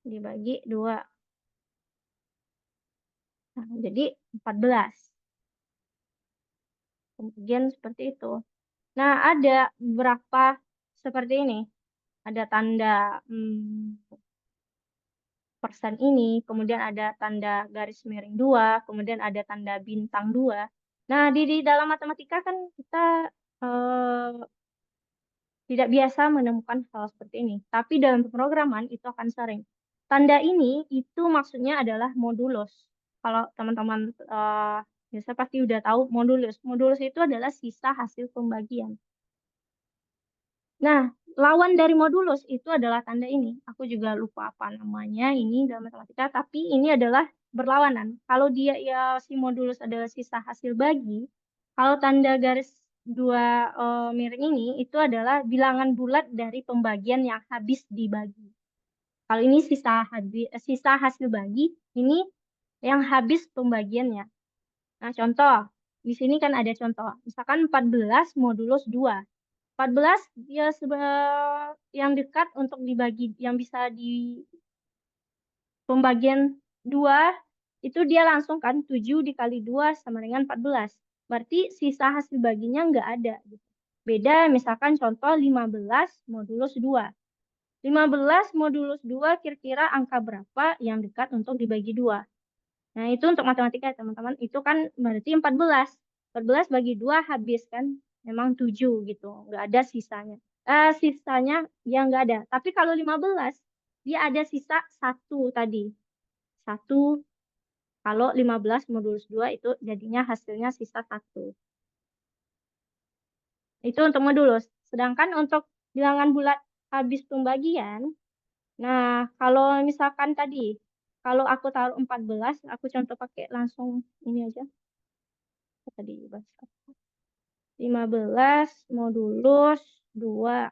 dibagi 2. Nah, jadi 14. Kemudian seperti itu. Nah, ada beberapa seperti ini. Ada tanda persen ini, kemudian ada tanda garis miring 2, kemudian ada tanda bintang 2. Nah, di dalam matematika kan kita tidak biasa menemukan hal seperti ini. Tapi dalam pemrograman itu akan sering. Tanda ini itu maksudnya adalah modulus. Kalau teman-teman biasa pasti udah tahu modulus. Modulus itu adalah sisa hasil pembagian. Nah, lawan dari modulus itu adalah tanda ini. Aku juga lupa apa namanya ini dalam matematika, tapi ini adalah berlawanan. Kalau dia ya si modulus adalah sisa hasil bagi, kalau tanda garis 2 miring ini itu adalah bilangan bulat dari pembagian yang habis dibagi. Kalau ini sisa hasil bagi, ini yang habis pembagiannya. Nah, contoh, di sini kan ada contoh. Misalkan 14 modulus 2. 14 dia yang dekat untuk dibagi, yang bisa di pembagian 2, itu dia langsung kan 7 dikali 2 sama dengan 14. Berarti sisa hasil baginya nggak ada. Beda misalkan contoh 15 modulus 2. 15 modulus 2 kira-kira angka berapa yang dekat untuk dibagi 2. Nah, itu untuk matematika teman-teman. Itu kan berarti 14. 14 bagi 2 habis kan. Memang 7 gitu. Nggak ada sisanya. Sisanya yang nggak ada. Tapi kalau 15, dia ada sisa 1 tadi. 1. Kalau 15 modulus 2 itu jadinya hasilnya sisa 1. Itu untuk modulus. Sedangkan untuk bilangan bulat habis pembagian, nah kalau misalkan tadi, kalau aku taruh 14, aku contoh pakai langsung ini aja. Tadi 15 modulus 2.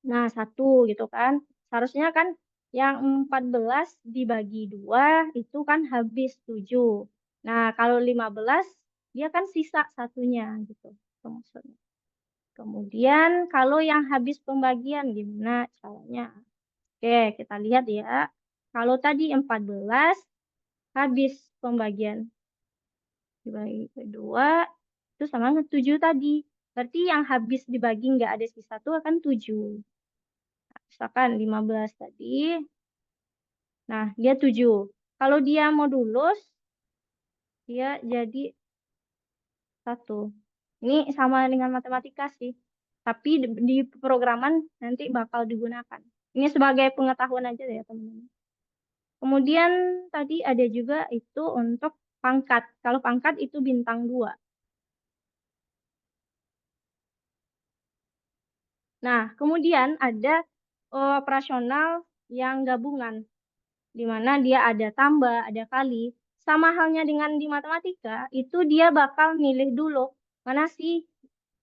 Nah, 1 gitu kan. Seharusnya kan yang 14 dibagi 2 itu kan habis 7. Nah, kalau 15 dia kan sisa satunya gitu. Itu maksudnya. Kemudian kalau yang habis pembagian gimana caranya? Oke, kita lihat ya. Kalau tadi 14 habis pembagian dibagi kedua itu sama dengan 7 tadi. Berarti yang habis dibagi nggak ada sisa itu akan 7. Nah, misalkan 15 tadi. Nah, dia 7. Kalau dia modulus, dia jadi 1. Ini sama dengan matematika sih. Tapi di programan nanti bakal digunakan. Ini sebagai pengetahuan aja ya teman-teman. Kemudian tadi ada juga itu untuk pangkat. Kalau pangkat itu bintang 2. Nah, kemudian ada operasional yang gabungan, di mana dia ada tambah, ada kali. Sama halnya dengan di matematika, itu dia bakal milih dulu mana sih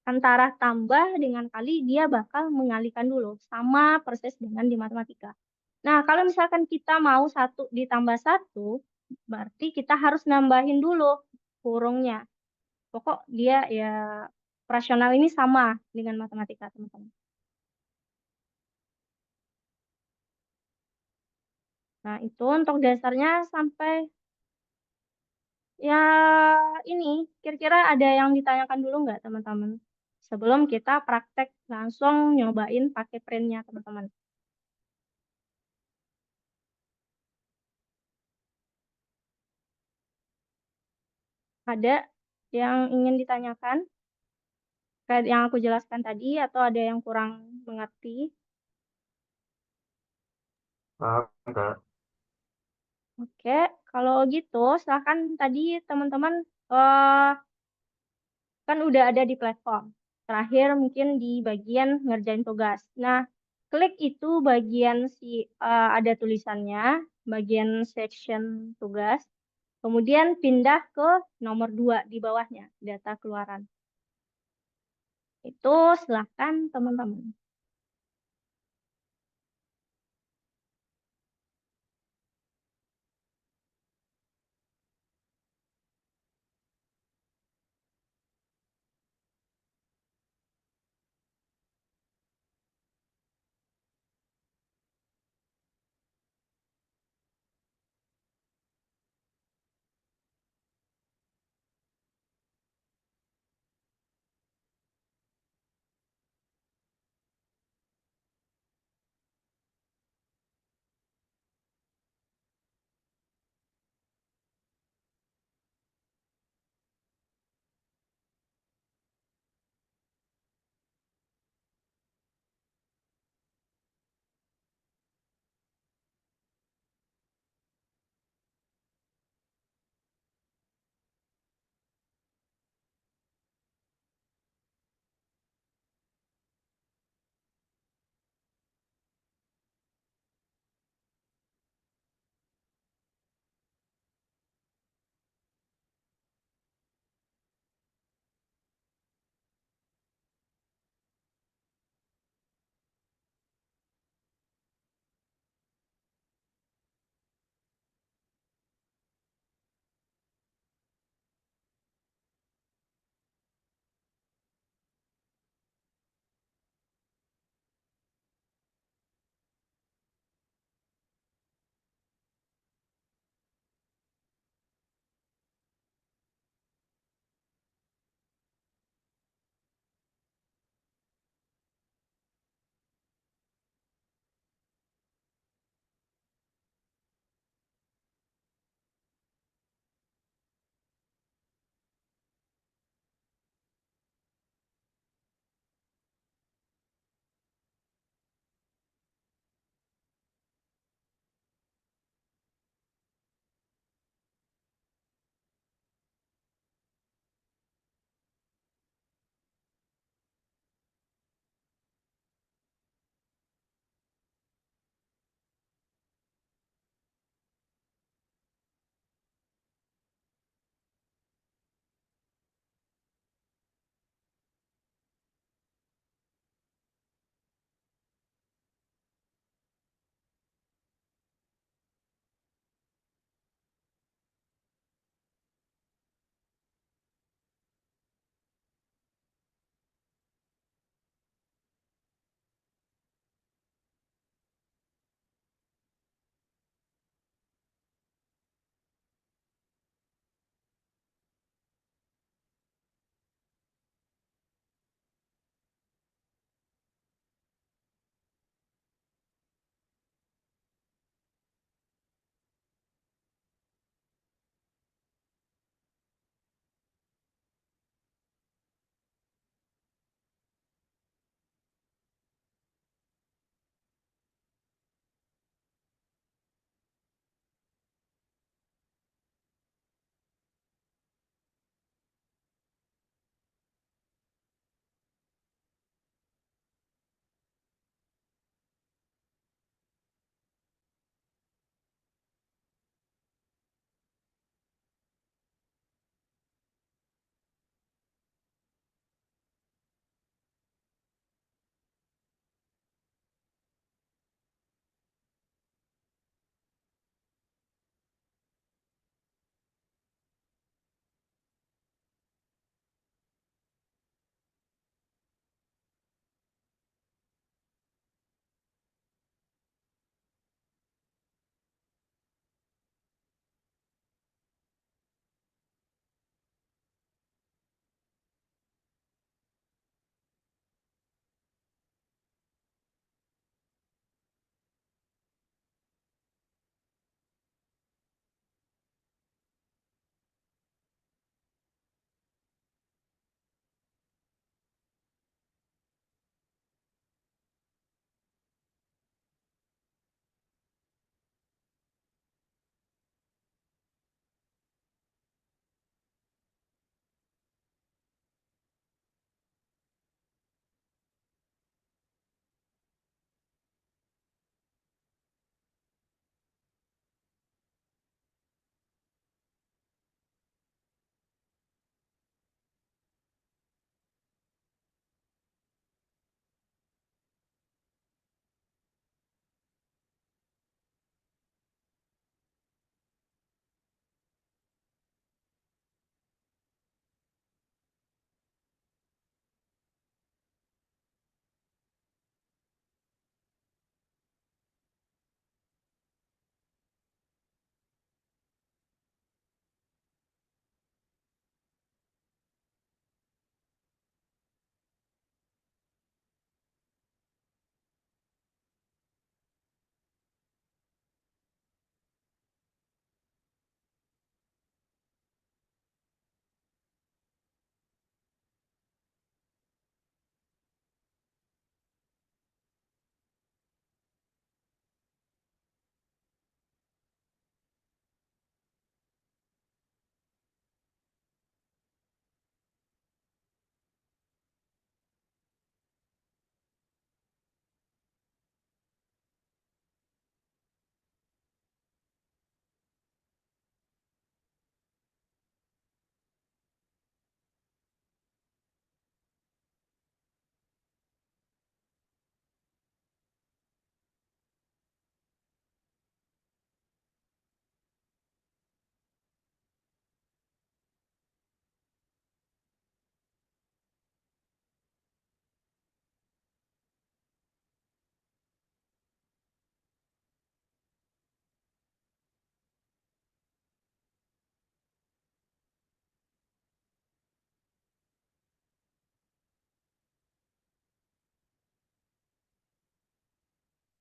antara tambah dengan kali, dia bakal mengalihkan dulu. Sama persis dengan di matematika. Nah, kalau misalkan kita mau satu ditambah satu, berarti kita harus nambahin dulu kurungnya. Pokok dia ya operasional ini sama dengan matematika, teman-teman. Nah, itu untuk dasarnya sampai ya ini kira-kira ada yang ditanyakan dulu nggak, teman-teman? Sebelum kita praktek langsung nyobain pakai printnya, teman-teman. Ada yang ingin ditanyakan? Kayak yang aku jelaskan tadi atau ada yang kurang mengerti? Enggak. Oke, kalau gitu silahkan tadi teman-teman eh kan udah ada di platform. Terakhir mungkin di bagian ngerjain tugas. Nah, klik itu bagian ada tulisannya, bagian section tugas. Kemudian pindah ke nomor 2 di bawahnya, data keluaran. Itu silahkan teman-teman.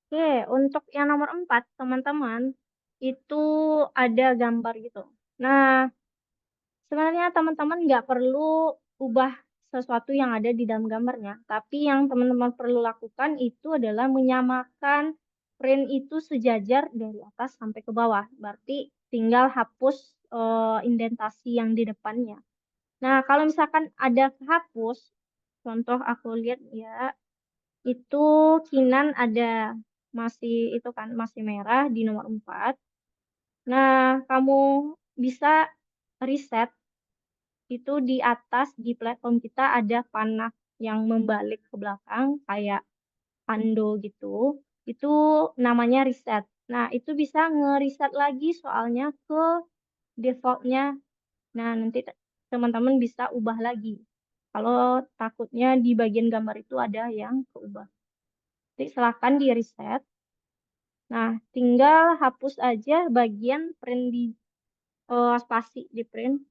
Oke, untuk yang nomor 4, teman-teman, itu ada gambar gitu. Nah, sebenarnya teman-teman nggak perlu ubah sesuatu yang ada di dalam gambarnya, tapi yang teman-teman perlu lakukan itu adalah menyamakan print itu sejajar dari atas sampai ke bawah. Berarti tinggal hapus indentasi yang di depannya. Nah, kalau misalkan ada kehapus, contoh aku lihat ya, itu Kinan ada masih itu kan masih merah di nomor 4. Nah, kamu bisa reset itu di atas di platform kita ada panah yang membalik ke belakang kayak pando gitu. Itu namanya reset. Nah, itu bisa nge-reset lagi soalnya ke defaultnya. Nah, nanti teman-teman bisa ubah lagi. Kalau takutnya di bagian gambar itu ada yang keubah. Jadi silakan di reset. Nah, tinggal hapus aja bagian print di spasi di print.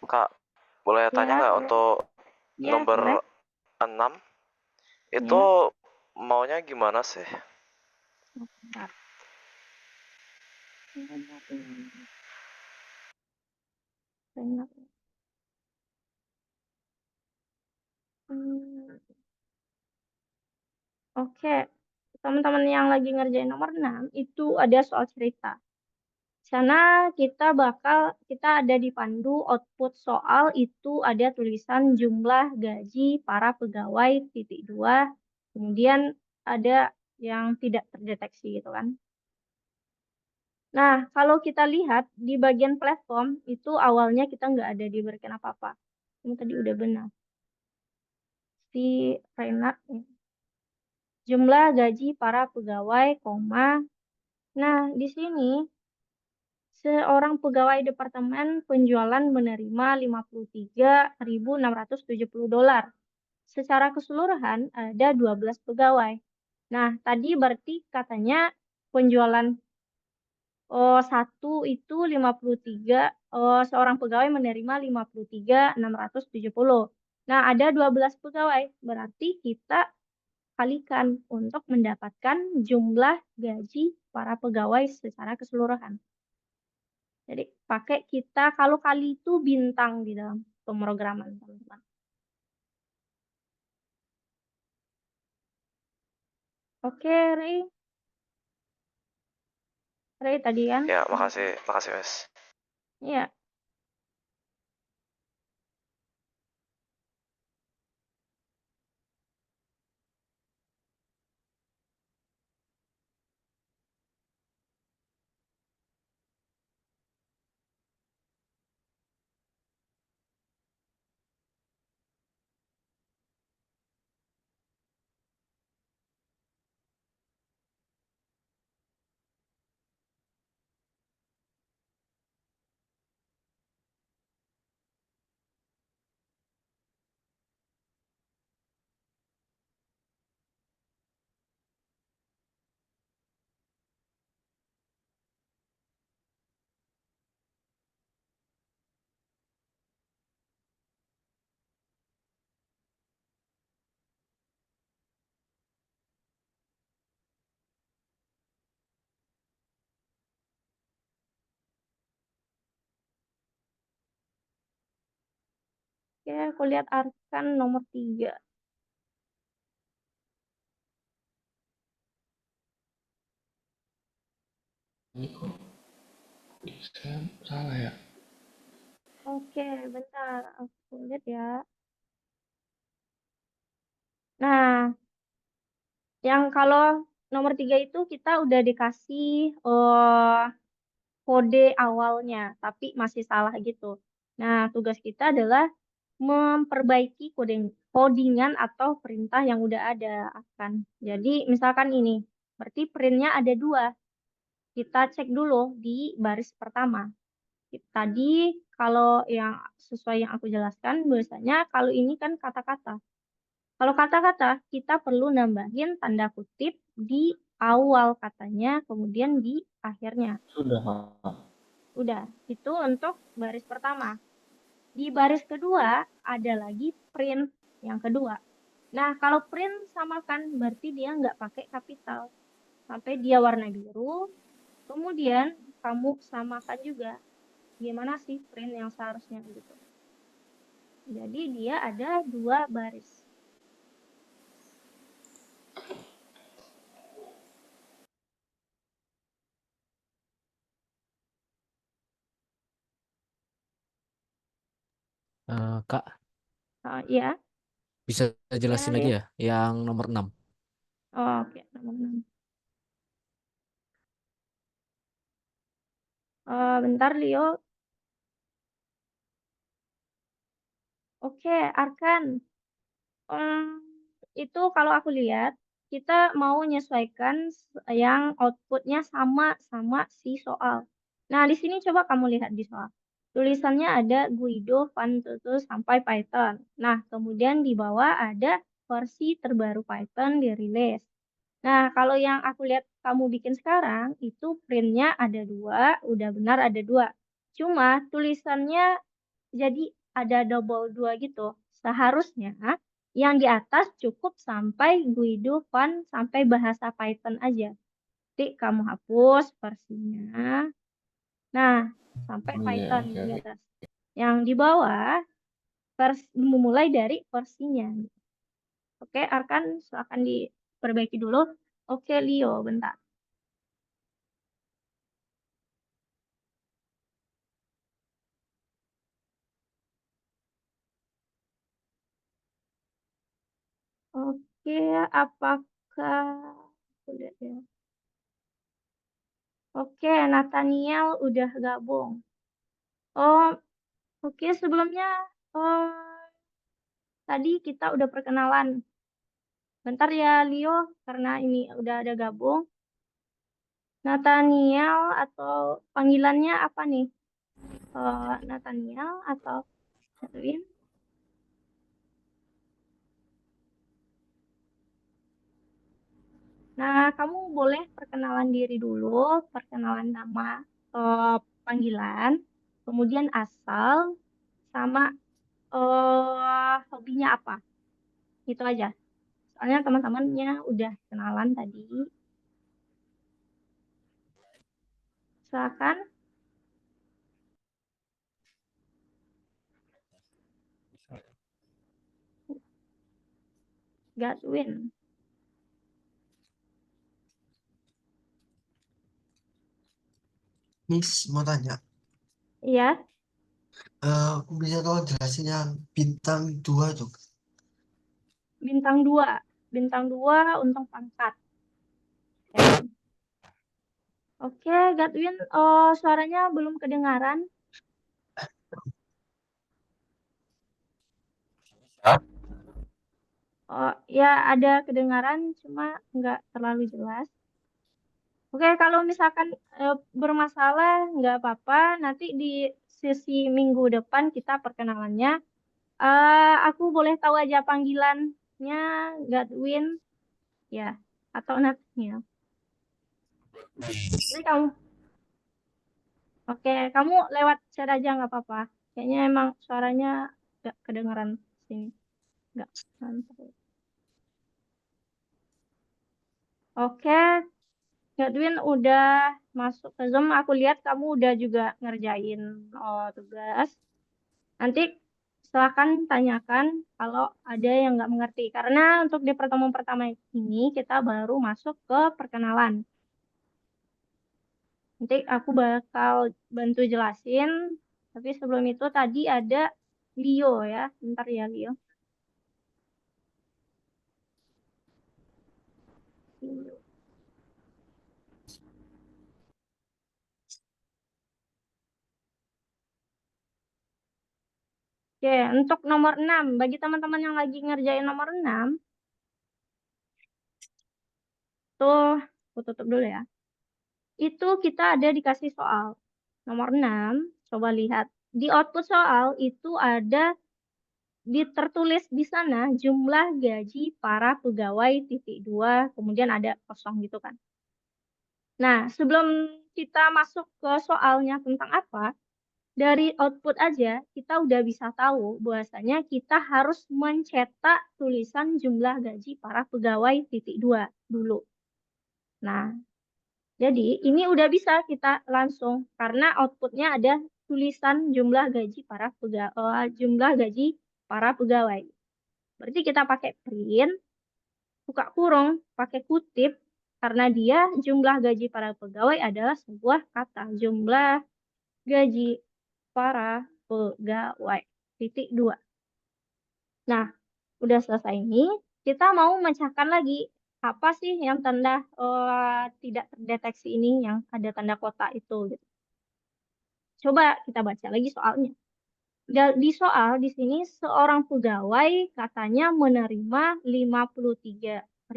Kak, boleh tanya Ya, nggak boleh. untuk Ya, nomor boleh. 6 itu Ya. maunya gimana sih? Bentar. Nomor 6. Benar. Oke, teman-teman yang lagi ngerjain nomor 6 itu ada soal cerita. Di sana kita ada dipandu output soal itu ada tulisan jumlah gaji para pegawai titik 2, kemudian ada yang tidak terdeteksi gitu kan. Nah, kalau kita lihat di bagian platform itu awalnya kita nggak ada diberikan apa-apa. Ini tadi udah benar. Si Renat nih. Jumlah gaji para pegawai, koma. Nah, di sini seorang pegawai departemen penjualan menerima $53.670. Secara keseluruhan ada 12 pegawai. Nah, tadi berarti katanya penjualan satu itu 53, seorang pegawai menerima 53.670. Nah, ada 12 pegawai. Berarti kita kalikan untuk mendapatkan jumlah gaji para pegawai secara keseluruhan. Jadi pakai kita kalau kali itu bintang di dalam pemrograman, teman-teman. Oke, Rey. Rey tadi kan? Ya, makasih Mas. Iya. Oke, aku lihat Arkan nomor 3. Ini kok saya salah ya? Oke, bentar. Aku lihat ya. Nah, yang kalau nomor 3 itu kita udah dikasih kode awalnya, tapi masih salah gitu. Nah, tugas kita adalah memperbaiki codingan atau perintah yang udah ada akan. Jadi, misalkan ini, berarti printnya ada 2. Kita cek dulu di baris pertama. Tadi kalau yang sesuai yang aku jelaskan, biasanya kalau ini kan kata-kata. Kalau kata-kata, kita perlu nambahin tanda kutip di awal katanya, kemudian di akhirnya. Sudah. Udah, itu untuk baris pertama. Di baris kedua, ada lagi print yang kedua. Nah, kalau print samakan, berarti dia nggak pakai kapital. Sampai dia warna biru, kemudian kamu samakan juga. Gimana sih print yang seharusnya gitu. Jadi dia ada 2 baris. Kak, Iya, bisa jelasin lagi Leo. ya yang nomor 6? Oh, oke, nomor 6. Bentar, Leo. Oke, Arkan. Itu kalau aku lihat, kita mau menyesuaikan yang outputnya sama si soal. Nah, di sini coba kamu lihat di soal. Tulisannya ada Guido, Van Tutu, sampai Python. Nah, kemudian di bawah ada versi terbaru Python dirilis. Nah, kalau yang aku lihat kamu bikin sekarang, itu printnya ada 2, udah benar ada 2. Cuma tulisannya jadi ada double 2 gitu. Seharusnya yang di atas cukup sampai Guido Van sampai bahasa Python aja. Jadi kamu hapus versinya. Nah, sampai Oh iya, Python oke di oke. atas. Yang di bawah memulai dari versinya. Oke, Arkan silakan diperbaiki dulu. Oke, Leo, bentar. Oke, apakah aku lihat ya. Oke, Nathaniel udah gabung. Oh, oke, sebelumnya tadi kita udah perkenalan. Bentar ya, Leo, karena ini udah ada gabung. Nathaniel atau panggilannya apa nih? Nathaniel atau Edwin? Nah, kamu boleh perkenalan diri dulu, perkenalan nama, panggilan, kemudian asal, sama hobinya apa. Itu aja. Soalnya teman-temannya udah kenalan tadi. Silakan. Godwin. Miss mau tanya, Iya, bisa tolong jelasin yang bintang 2 tuh? bintang 2. Bintang 2 untuk pangkat. Oke, Oke, Godwin, suaranya belum kedengaran. Ya. Oh, ya ada kedengaran, cuma nggak terlalu jelas. Oke, kalau misalkan bermasalah, nggak apa-apa. Nanti di sesi minggu depan kita perkenalannya. Aku boleh tahu aja panggilannya Godwin, ya, atau Nathaniel. Ini kamu, oke, kamu lewat chat aja nggak apa-apa. Kayaknya emang suaranya nggak kedengaran sini, nggak mantap. Oke, Godwin udah masuk ke Zoom. Aku lihat kamu udah juga ngerjain tugas. Nanti silakan tanyakan kalau ada yang nggak mengerti. Karena untuk di pertemuan pertama ini kita baru masuk ke perkenalan. Nanti aku bakal bantu jelasin. Tapi sebelum itu tadi ada Leo ya. Bentar ya Leo. Leo. Oke, untuk nomor 6. Bagi teman-teman yang lagi ngerjain nomor 6. Tuh, aku tutup dulu ya. Itu kita ada dikasih soal. Nomor 6, coba lihat. Di output soal itu ada tertulis di sana jumlah gaji para pegawai titik 2, kemudian ada kosong gitu kan. Nah, sebelum kita masuk ke soalnya tentang apa, dari output aja kita udah bisa tahu bahwasanya kita harus mencetak tulisan jumlah gaji para pegawai titik 2 dulu. Nah, jadi ini udah bisa kita langsung karena outputnya ada tulisan jumlah gaji para pegawai. Berarti kita pakai print, buka kurung, pakai kutip karena dia jumlah gaji para pegawai adalah sebuah kata jumlah gaji para pegawai titik 2. Nah, udah selesai ini, kita mau memecahkan lagi apa sih yang tanda tidak terdeteksi ini yang ada tanda kotak itu gitu. Coba kita baca lagi soalnya. Di soal di sini seorang pegawai katanya menerima $53.670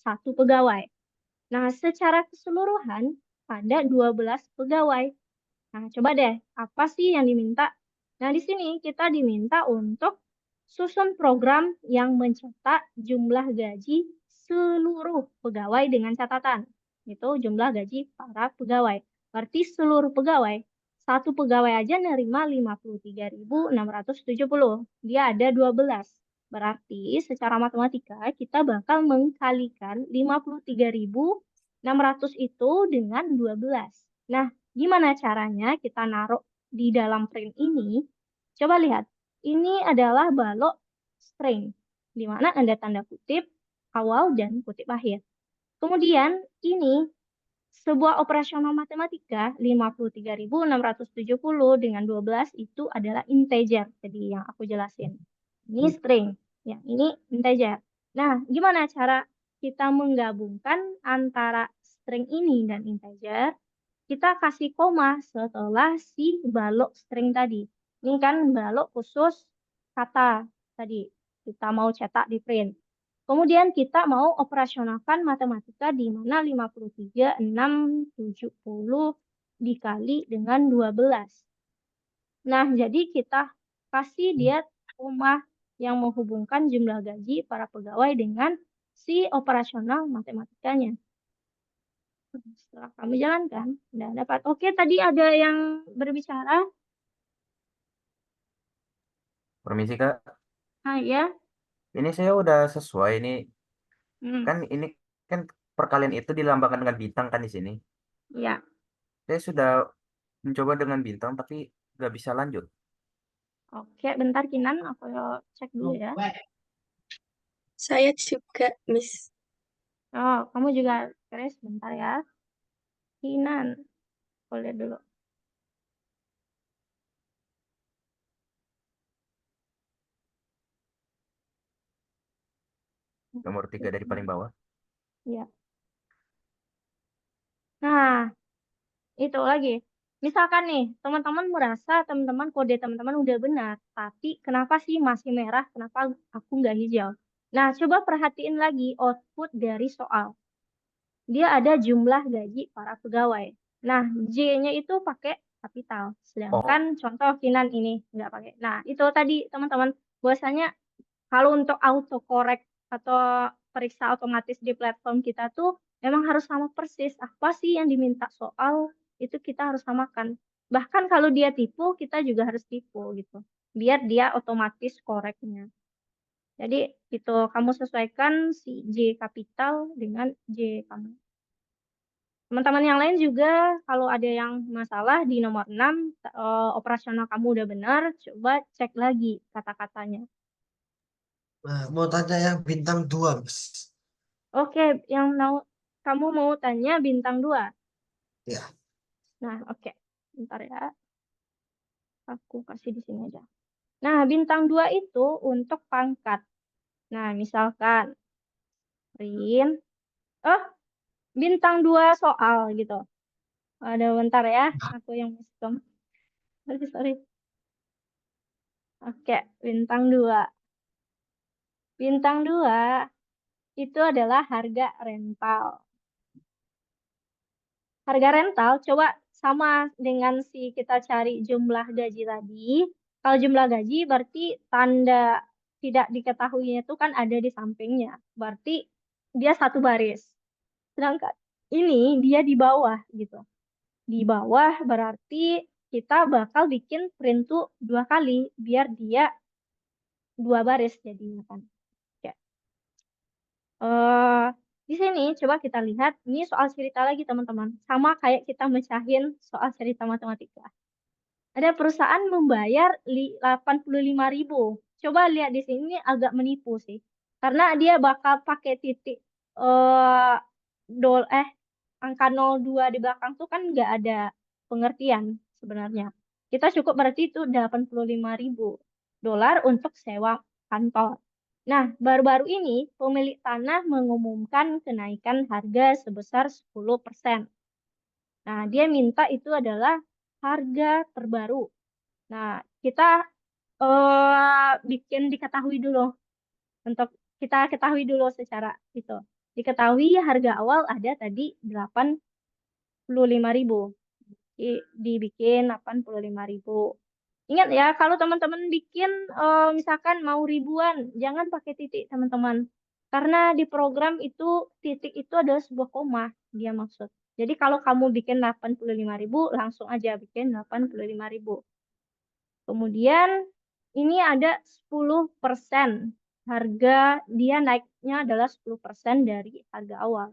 satu pegawai. Nah, secara keseluruhan ada 12 pegawai. Nah, coba deh, apa sih yang diminta? Nah, di sini kita diminta untuk susun program yang mencetak jumlah gaji seluruh pegawai dengan catatan. Itu jumlah gaji para pegawai. Berarti seluruh pegawai, satu pegawai aja nerima 53.670. Dia ada 12. Berarti secara matematika kita bakal mengkalikan 53.600 itu dengan 12. Nah, gimana caranya kita naruh di dalam print ini? Coba lihat, ini adalah balok string, di mana ada tanda kutip awal dan kutip akhir. Kemudian ini sebuah operasional matematika 53.670 dengan 12 itu adalah integer. Jadi yang aku jelasin. Ini string, yang ini integer. Nah, gimana cara kita menggabungkan antara string ini dan integer? Kita kasih koma setelah si balok string tadi. Ini kan balok khusus kata tadi. Kita mau cetak di print. Kemudian kita mau operasionalkan matematika di mana 53.670 dikali dengan 12. Nah, jadi kita kasih dia koma yang menghubungkan jumlah gaji para pegawai dengan si operasional matematikanya. Setelah kami jalankan, udah dapat. Oke, tadi ada yang berbicara. Permisi Kak, Ah, ya. ini saya udah sesuai ini. Hmm, Kan ini kan perkalian itu dilambangkan dengan bintang kan di sini. ya. Saya sudah mencoba dengan bintang tapi nggak bisa lanjut. Oke, bentar Kinan, aku cek dulu ya. Saya juga, Miss. Oh, kamu juga, Chris, bentar ya. Kinan, aku lihat dulu. Nomor 3 dari paling bawah. Ya. Nah, itu lagi. Misalkan nih, teman-teman merasa teman-teman kode teman-teman udah benar, tapi kenapa sih masih merah? Kenapa aku nggak hijau? Nah, coba perhatiin lagi output dari soal. Dia ada jumlah gaji para pegawai. Nah, J-nya itu pakai kapital. Sedangkan contoh Kinan ini nggak pakai. Nah, itu tadi teman-teman. Bahwasanya kalau untuk autocorrect atau periksa otomatis di platform kita tuh memang harus sama persis. Apa sih yang diminta soal itu kita harus samakan. Bahkan kalau dia tipu, kita juga harus tipu gitu. Biar dia otomatis koreknya. Jadi itu kamu sesuaikan si J kapital dengan J kamu. Teman-teman yang lain juga kalau ada yang masalah di nomor 6 operasional kamu udah benar, coba cek lagi kata-katanya. Nah, mau tanya yang bintang 2, Mas. Oke, yang kamu mau tanya bintang 2? Ya. Nah, oke. Bentar ya. Aku kasih di sini aja. Nah, bintang 2 itu untuk pangkat. Nah, misalkan Rin, bintang 2 soal gitu. Ada bentar ya, aku yang miskom. Sorry. Oke, bintang 2. Bintang 2 itu adalah harga rental. Harga rental coba sama dengan si kita cari jumlah gaji tadi. Kalau jumlah gaji berarti tanda tidak diketahuinya itu kan ada di sampingnya. Berarti dia satu baris. Sedangkan ini dia di bawah gitu. Di bawah berarti kita bakal bikin print tuh 2 kali biar dia 2 baris jadinya kan. Oke. Di sini coba kita lihat, ini soal cerita lagi teman-teman. Sama kayak kita mecahin soal cerita matematika. Ada perusahaan membayar 85.000. Coba lihat di sini agak menipu sih. Karena dia bakal pakai titik angka 02 di belakang tuh kan nggak ada pengertian sebenarnya. Kita cukup berarti itu 85.000 dolar untuk sewa kantor. Nah, baru-baru ini pemilik tanah mengumumkan kenaikan harga sebesar 10%. Nah, dia minta itu adalah harga terbaru. Nah, kita bikin diketahui dulu. Untuk kita ketahui dulu secara itu. Diketahui harga awal ada tadi 85.000. Dibikin 85.000. Ingat ya, kalau teman-teman bikin misalkan mau ribuan, jangan pakai titik teman-teman. Karena di program itu titik itu adalah sebuah koma, dia maksud. Jadi kalau kamu bikin 85.000, langsung aja bikin 85.000. Kemudian ini ada 10%. Harga dia naiknya adalah 10% dari harga awal.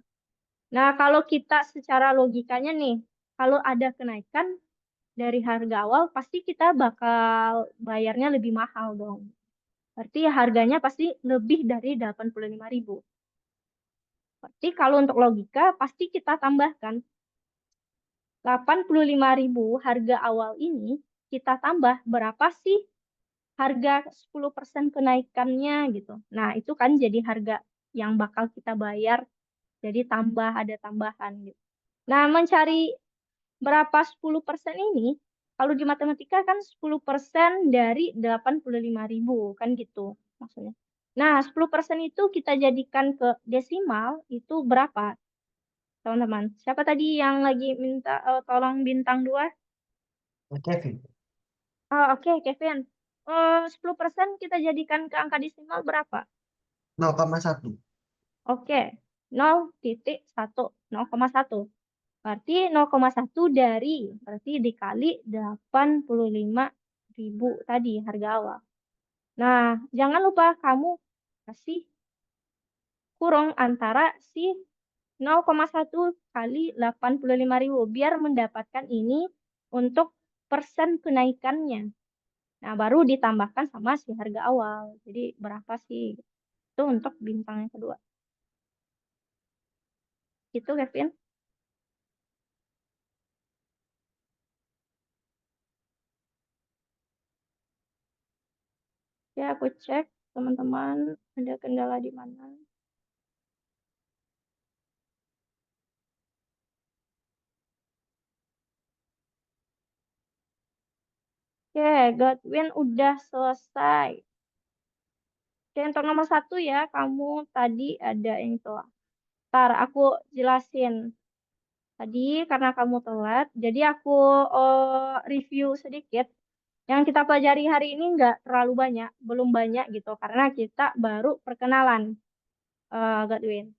Nah, kalau kita secara logikanya nih, kalau ada kenaikan dari harga awal, pasti kita bakal bayarnya lebih mahal dong. Berarti harganya pasti lebih dari 85.000. Berarti kalau untuk logika, pasti kita tambahkan 85.000 harga awal ini, kita tambah berapa sih harga 10% kenaikannya gitu. Nah, itu kan jadi harga yang bakal kita bayar. Jadi ada tambahan gitu. Nah, mencari berapa 10% ini, kalau di matematika kan 10% dari 85.000 kan gitu maksudnya. Nah, 10% itu kita jadikan ke desimal itu berapa? Teman-teman, siapa tadi yang lagi minta tolong bintang 2? Kevin. Oh, oke, Kevin. 10% kita jadikan ke angka desimal berapa? 0,1. Oke, 0,1. 0,1. Berarti 0,1 berarti dikali 85.000 tadi harga awal. Nah, jangan lupa kamu kasih kurung antara si 0,1 kali 85.000 biar mendapatkan ini untuk persen kenaikannya. Nah, baru ditambahkan sama si harga awal. Jadi berapa sih? Itu untuk bintang yang kedua. Itu Kevin. Ya, aku cek teman-teman ada kendala di mana. Oke, Godwin udah selesai. Oke, untuk nomor 1 ya, kamu tadi ada yang telat. Ntar aku jelasin. Tadi karena kamu telat, jadi aku review sedikit. Yang kita pelajari hari ini nggak terlalu banyak, belum banyak gitu, karena kita baru perkenalan, Godwin.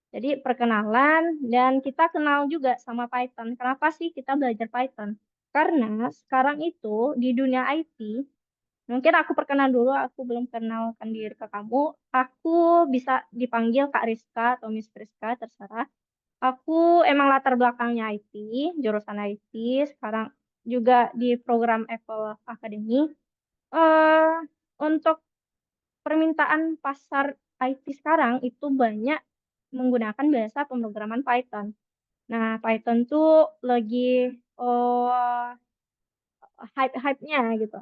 Jadi perkenalan dan kita kenal juga sama Python. Kenapa sih kita belajar Python? Karena sekarang itu di dunia IT, mungkin aku perkenalan dulu, aku belum kenalkan diri ke kamu. Aku bisa dipanggil Kak Rizka atau Miss Rizka, terserah. Aku emang latar belakangnya IT, jurusan IT, sekarang juga di program Apple Academy. Untuk permintaan pasar IT sekarang itu banyak menggunakan bahasa pemrograman Python. Nah, Python tuh lagi hype-hype-nya gitu.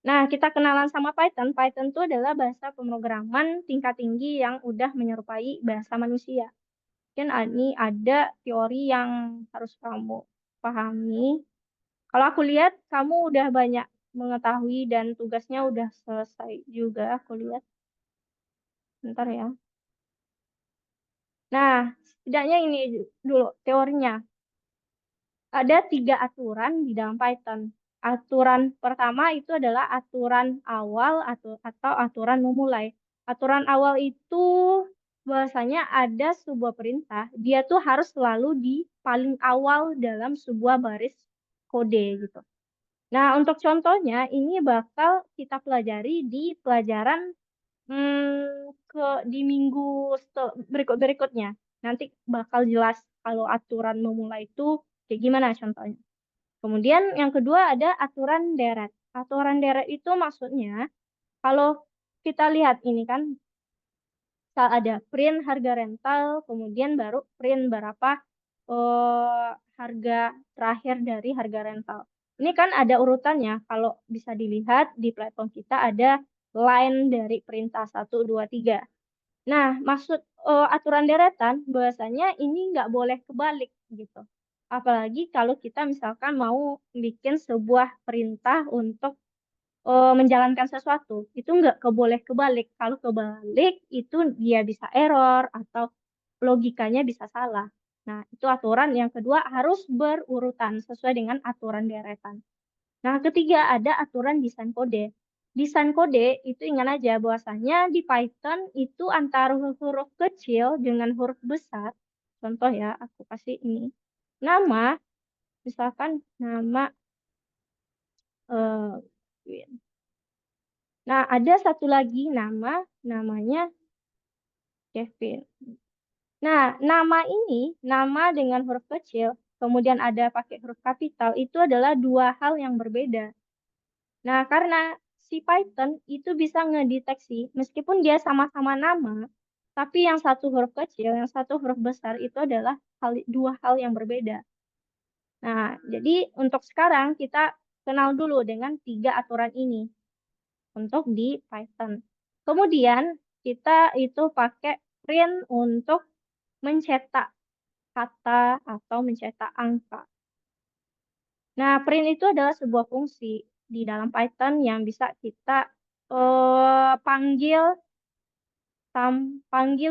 Nah, kita kenalan sama Python. Python itu adalah bahasa pemrograman tingkat tinggi yang udah menyerupai bahasa manusia. Mungkin ini ada teori yang harus kamu pahami. Kalau aku lihat, kamu udah banyak mengetahui dan tugasnya udah selesai juga, aku lihat. Bentar ya. Nah, setidaknya ini dulu teorinya. Ada 3 aturan di dalam Python. Aturan pertama itu adalah aturan awal atau aturan memulai. Aturan awal itu bahwasanya ada sebuah perintah, dia tuh harus selalu di paling awal dalam sebuah baris kode gitu. Nah, untuk contohnya ini bakal kita pelajari di pelajaran di minggu berikutnya. Nanti bakal jelas kalau aturan memulai itu kayak gimana contohnya. Kemudian yang kedua ada aturan deret. Aturan deret itu maksudnya kalau kita lihat ini kan ada print harga rental, kemudian baru print berapa harga terakhir dari harga rental. Ini kan ada urutannya. Kalau bisa dilihat di platform kita ada line dari perintah 1, 2, 3. Nah, maksud aturan deretan bahwasanya ini nggak boleh kebalik gitu. Apalagi kalau kita misalkan mau bikin sebuah perintah untuk menjalankan sesuatu, itu nggak boleh kebalik. Kalau kebalik itu dia bisa error atau logikanya bisa salah. Nah, itu aturan yang kedua harus berurutan sesuai dengan aturan deretan. Nah, ketiga ada aturan desain kode. Desain kode itu ingat aja bahwasanya di Python itu antara huruf kecil dengan huruf besar. Contoh ya, aku kasih ini. Nama, misalkan nama Win. Nah, ada satu lagi namanya Kevin. Nah, nama dengan huruf kecil, kemudian ada pakai huruf kapital, itu adalah 2 hal yang berbeda. Nah, karena si Python itu bisa ngedeteksi, meskipun dia sama-sama nama, tapi yang satu huruf kecil, yang satu huruf besar, itu adalah 2 hal yang berbeda. Nah, jadi untuk sekarang kita kenal dulu dengan 3 aturan ini untuk di Python. Kemudian kita itu pakai print untuk mencetak kata atau mencetak angka. Nah, print itu adalah sebuah fungsi di dalam Python yang bisa kita panggil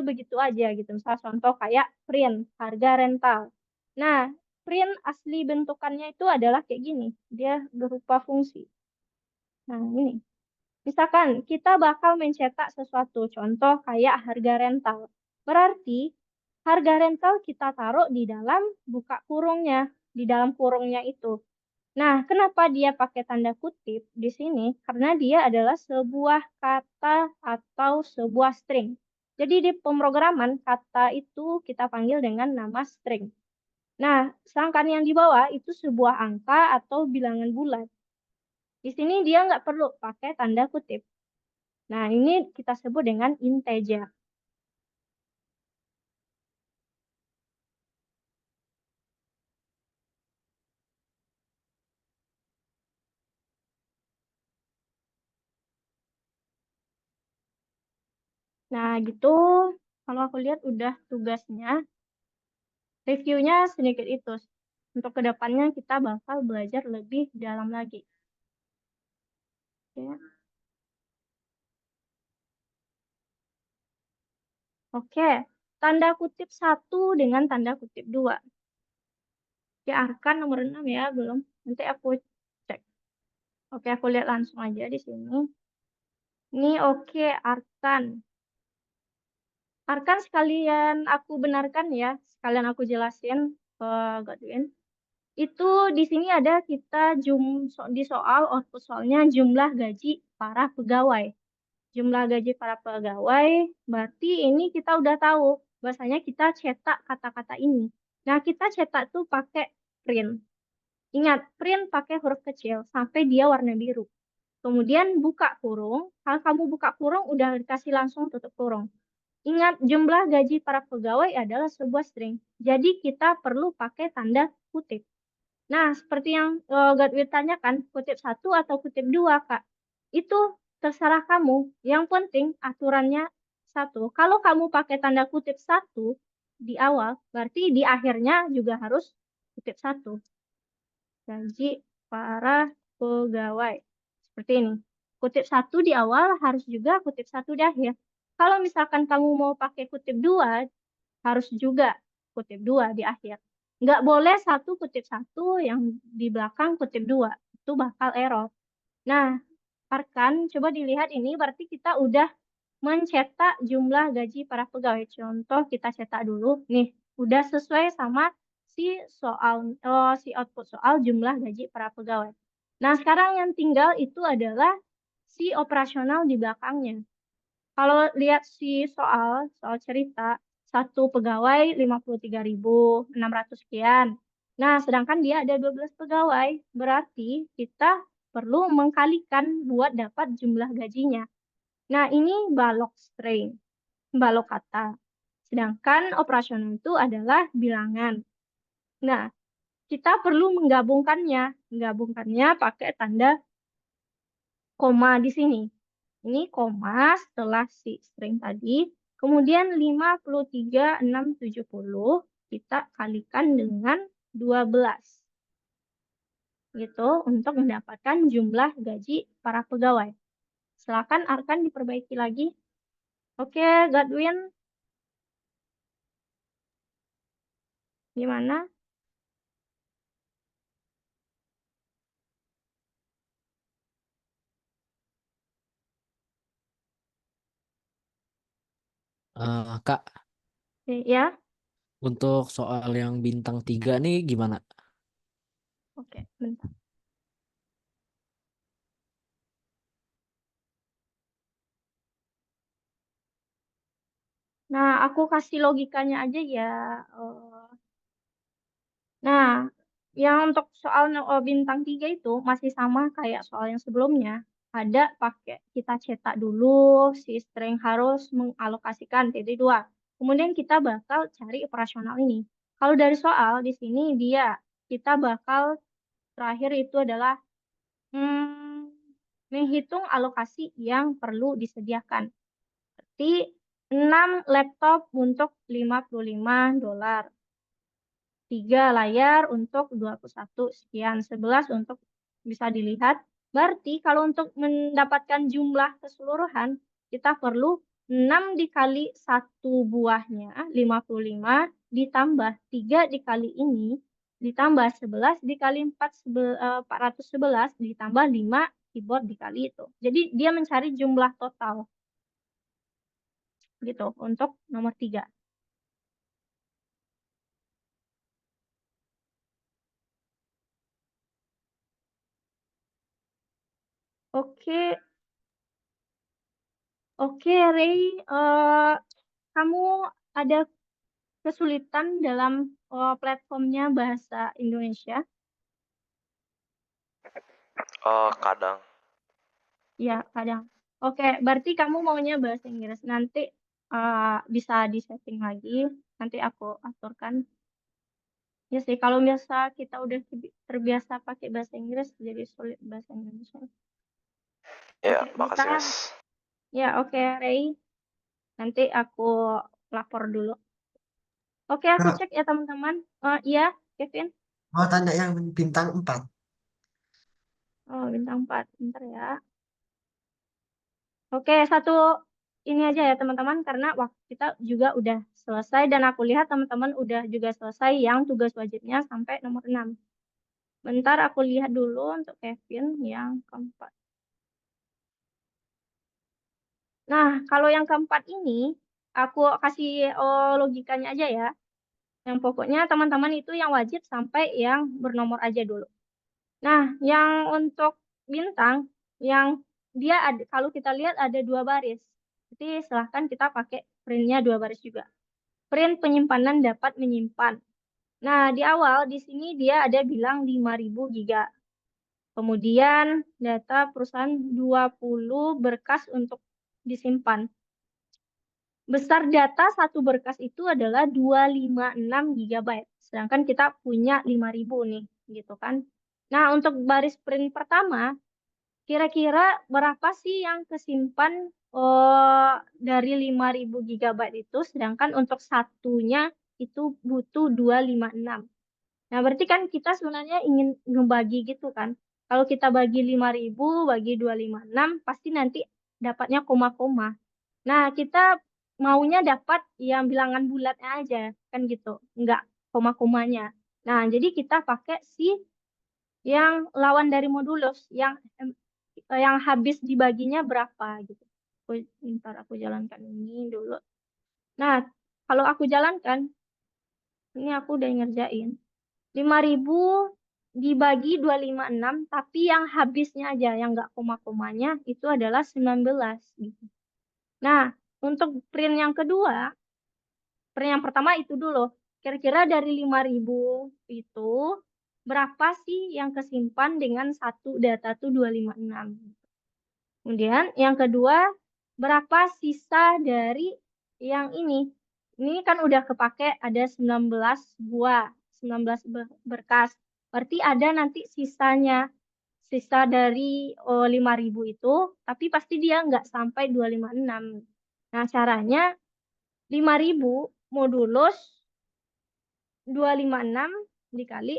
begitu aja gitu. Misal contoh kayak print harga rental. Nah, print asli bentukannya itu adalah kayak gini. Dia berupa fungsi. Nah, ini. Misalkan kita bakal mencetak sesuatu, contoh kayak harga rental. Berarti harga rental kita taruh di dalam buka kurungnya, di dalam kurungnya itu. Nah, kenapa dia pakai tanda kutip di sini? Karena dia adalah sebuah kata atau sebuah string. Jadi di pemrograman kata itu kita panggil dengan nama string. Nah, sedangkan yang di bawah itu sebuah angka atau bilangan bulat. Di sini dia nggak perlu pakai tanda kutip. Nah, ini kita sebut dengan integer. Nah, gitu. Kalau aku lihat udah tugasnya. Reviewnya sedikit itu. Untuk kedepannya kita bakal belajar lebih dalam lagi. Oke. Oke, tanda kutip 1 dengan tanda kutip 2. Oke, arkan nomor 6 ya, belum. Nanti aku cek. Oke, aku lihat langsung aja di sini. Ini oke, arkan. Arkan sekalian aku benarkan ya, sekalian aku jelasin ke Godwin. Itu di sini ada kita di soal output soalnya jumlah gaji para pegawai. Jumlah gaji para pegawai, berarti ini kita udah tahu bahwasanya kita cetak kata-kata ini. Nah, kita cetak tuh pakai print. Ingat, print pakai huruf kecil sampai dia warna biru. Kemudian buka kurung, kalau kamu buka kurung udah dikasih langsung tutup kurung. Ingat, jumlah gaji para pegawai adalah sebuah string. Jadi kita perlu pakai tanda kutip. Nah, seperti yang Godwin tanyakan, kutip 1 atau kutip 2, Kak. Itu terserah kamu. Yang penting aturannya 1. Kalau kamu pakai tanda kutip 1 di awal, berarti di akhirnya juga harus kutip 1. Gaji para pegawai. Seperti ini. Kutip 1 di awal harus juga kutip 1 di akhir. Kalau misalkan kamu mau pakai kutip 2, harus juga kutip 2 di akhir. Nggak boleh 1 kutip 1 yang di belakang kutip 2. Itu bakal error. Nah, Arkan, coba dilihat ini berarti kita udah mencetak jumlah gaji para pegawai. Contoh kita cetak dulu. Nih, udah sesuai sama si output soal jumlah gaji para pegawai. Nah, sekarang yang tinggal itu adalah si operasional di belakangnya. Kalau lihat si soal cerita, satu pegawai 53.600 sekian. Nah, sedangkan dia ada 12 pegawai. Berarti kita perlu mengkalikan buat dapat jumlah gajinya. Nah, ini balok string, balok kata. Sedangkan operasional itu adalah bilangan. Nah, kita perlu menggabungkannya. Menggabungkannya pakai tanda koma di sini. Ini koma setelah si string tadi. Kemudian 53.670 kita kalikan dengan 12. Gitu untuk mendapatkan jumlah gaji para pegawai. Silakan Arkan diperbaiki lagi. Oke, Godwin. Gimana? Kak, Ya, untuk soal yang bintang 3 nih gimana? oke, bentar. Nah, aku kasih logikanya aja ya. Nah, yang untuk soal bintang 3 itu masih sama kayak soal yang sebelumnya. Ada pakai kita cetak dulu, si string harus mengalokasikan titik 2. Kemudian kita bakal cari operasional ini. Kalau dari soal di sini kita bakal terakhir itu adalah menghitung alokasi yang perlu disediakan. Berarti 6 laptop untuk $55. 3 layar untuk 21 sekian, 11 untuk bisa dilihat. Berarti kalau untuk mendapatkan jumlah keseluruhan, kita perlu 6 dikali 1 buahnya, 55, ditambah 3 dikali ini, ditambah 11 dikali 411, ditambah 5 keyboard dikali itu. Jadi dia mencari jumlah total. Gitu, untuk nomor 3. Oke, Ray, kamu ada kesulitan dalam platformnya bahasa Indonesia? Kadang. Ya, kadang. Oke, berarti kamu maunya bahasa Inggris. Nanti bisa disetting lagi. Nanti aku aturkan. Ya sih, kalau biasa kita udah terbiasa pakai bahasa Inggris, jadi sulit bahasa Indonesia. Ya, Oke, makasih, bisa. Miss. Ya, oke, Ray. Nanti aku lapor dulu. Oke, aku Kak, cek ya teman-teman. Iya, Kevin. mau tanya yang bintang 4. Oh, bintang 4. Bentar ya. Oke, satu ini aja ya teman-teman, karena waktu kita juga udah selesai dan aku lihat teman-teman udah juga selesai yang tugas wajibnya sampai nomor 6. Bentar aku lihat dulu untuk Kevin yang keempat. Nah, kalau yang keempat ini, aku kasih logikanya aja ya. Yang pokoknya teman-teman itu yang wajib sampai yang bernomor aja dulu. Nah, yang untuk bintang, yang dia ada, kalau kita lihat ada 2 baris. Jadi silahkan kita pakai printnya 2 baris juga. Print penyimpanan dapat menyimpan. Nah, di awal di sini dia ada bilang 5.000 giga. Kemudian data perusahaan 20 berkas untuk disimpan. besar data satu berkas itu adalah 256 GB. Sedangkan kita punya 5.000 nih, gitu kan. Nah, untuk baris print pertama, kira-kira berapa sih yang kesimpan dari 5.000 GB itu, sedangkan untuk satunya itu butuh 256. Nah, berarti kan kita sebenarnya ingin ngebagi gitu kan. Kalau kita bagi 5.000 bagi 256, pasti nanti dapatnya koma-koma. Nah, kita maunya dapat yang bilangan bulatnya aja, kan gitu. Enggak koma-komanya. Nah, jadi kita pakai si yang lawan dari modulus, yang habis dibaginya berapa gitu. Ntar aku jalankan ini dulu. Nah, kalau aku jalankan, ini aku udah ngerjain. 5.000 dibagi 256, tapi yang habisnya aja, yang enggak koma-komanya, itu adalah 19 gitu. Nah, untuk print yang kedua, print yang pertama itu dulu. Kira-kira dari 5.000 itu, berapa sih yang kesimpan dengan satu data tuh 256. Kemudian yang kedua, berapa sisa dari yang ini. Ini kan udah kepake ada 19 buah, 19 berkas. Berarti ada nanti sisanya. Sisa dari 5.000 itu, tapi pasti dia nggak sampai 256. Nah, caranya 5.000 modulus 256 dikali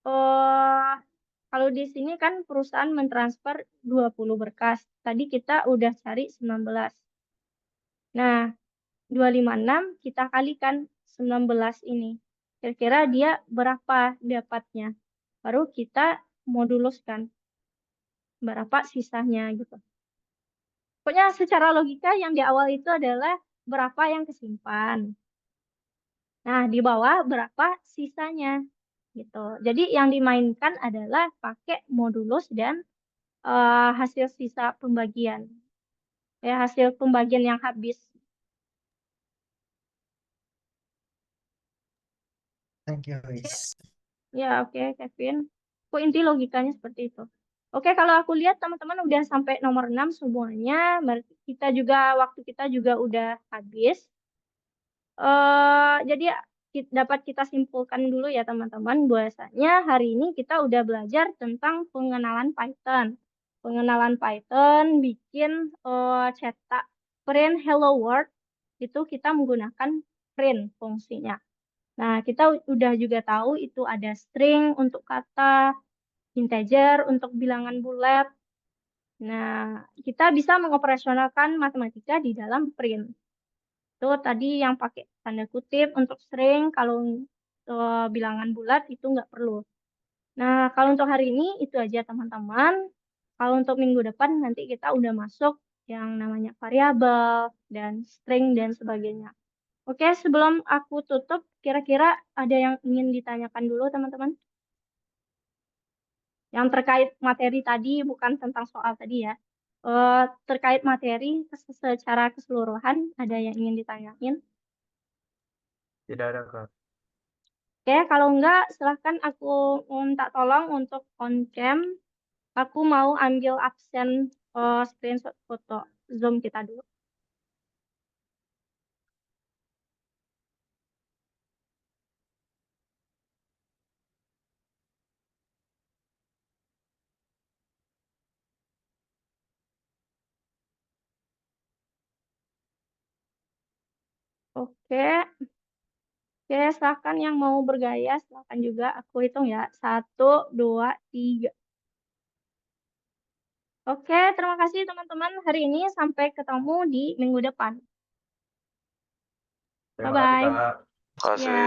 kalau di sini kan perusahaan mentransfer 20 berkas. Tadi kita udah cari 19. Nah, 256 kita kalikan 19 ini. Kira-kira dia berapa dapatnya? Baru kita moduluskan berapa sisanya gitu. Pokoknya secara logika yang di awal itu adalah berapa yang kesimpan. Nah, di bawah berapa sisanya gitu. Jadi yang dimainkan adalah pakai modulus dan hasil sisa pembagian. Ya, hasil pembagian yang habis. Thank you, Miss. Ya, oke, Kevin. Kok inti logikanya seperti itu. Oke, kalau aku lihat teman-teman udah sampai nomor 6 semuanya. Berarti waktu kita juga udah habis. Jadi dapat kita simpulkan dulu ya teman-teman, bahwasanya hari ini kita udah belajar tentang pengenalan Python. Pengenalan Python, bikin cetak print hello world, itu kita menggunakan print fungsinya. Nah, kita udah juga tahu itu ada string untuk kata, integer untuk bilangan bulat. Nah, kita bisa mengoperasionalkan matematika di dalam print. Itu tadi yang pakai tanda kutip untuk string, kalau bilangan bulat itu nggak perlu. Nah, kalau untuk hari ini itu aja teman-teman. Kalau untuk minggu depan nanti kita udah masuk yang namanya variabel dan string dan sebagainya. Oke, sebelum aku tutup, kira-kira ada yang ingin ditanyakan dulu teman-teman? Yang terkait materi tadi, bukan tentang soal tadi ya. Terkait materi secara keseluruhan, ada yang ingin ditanyain? Tidak ada, Kak. Oke, kalau enggak, silahkan aku minta tolong untuk on cam. Aku mau ambil absen screenshot foto Zoom kita dulu. Oke, oke, silahkan yang mau bergaya, silahkan juga. Aku hitung ya. 1, 2, 3. Oke, terima kasih teman-teman hari ini. Sampai ketemu di minggu depan. Terima kasih, Bye-bye. Kak. Terima kasih. Ya.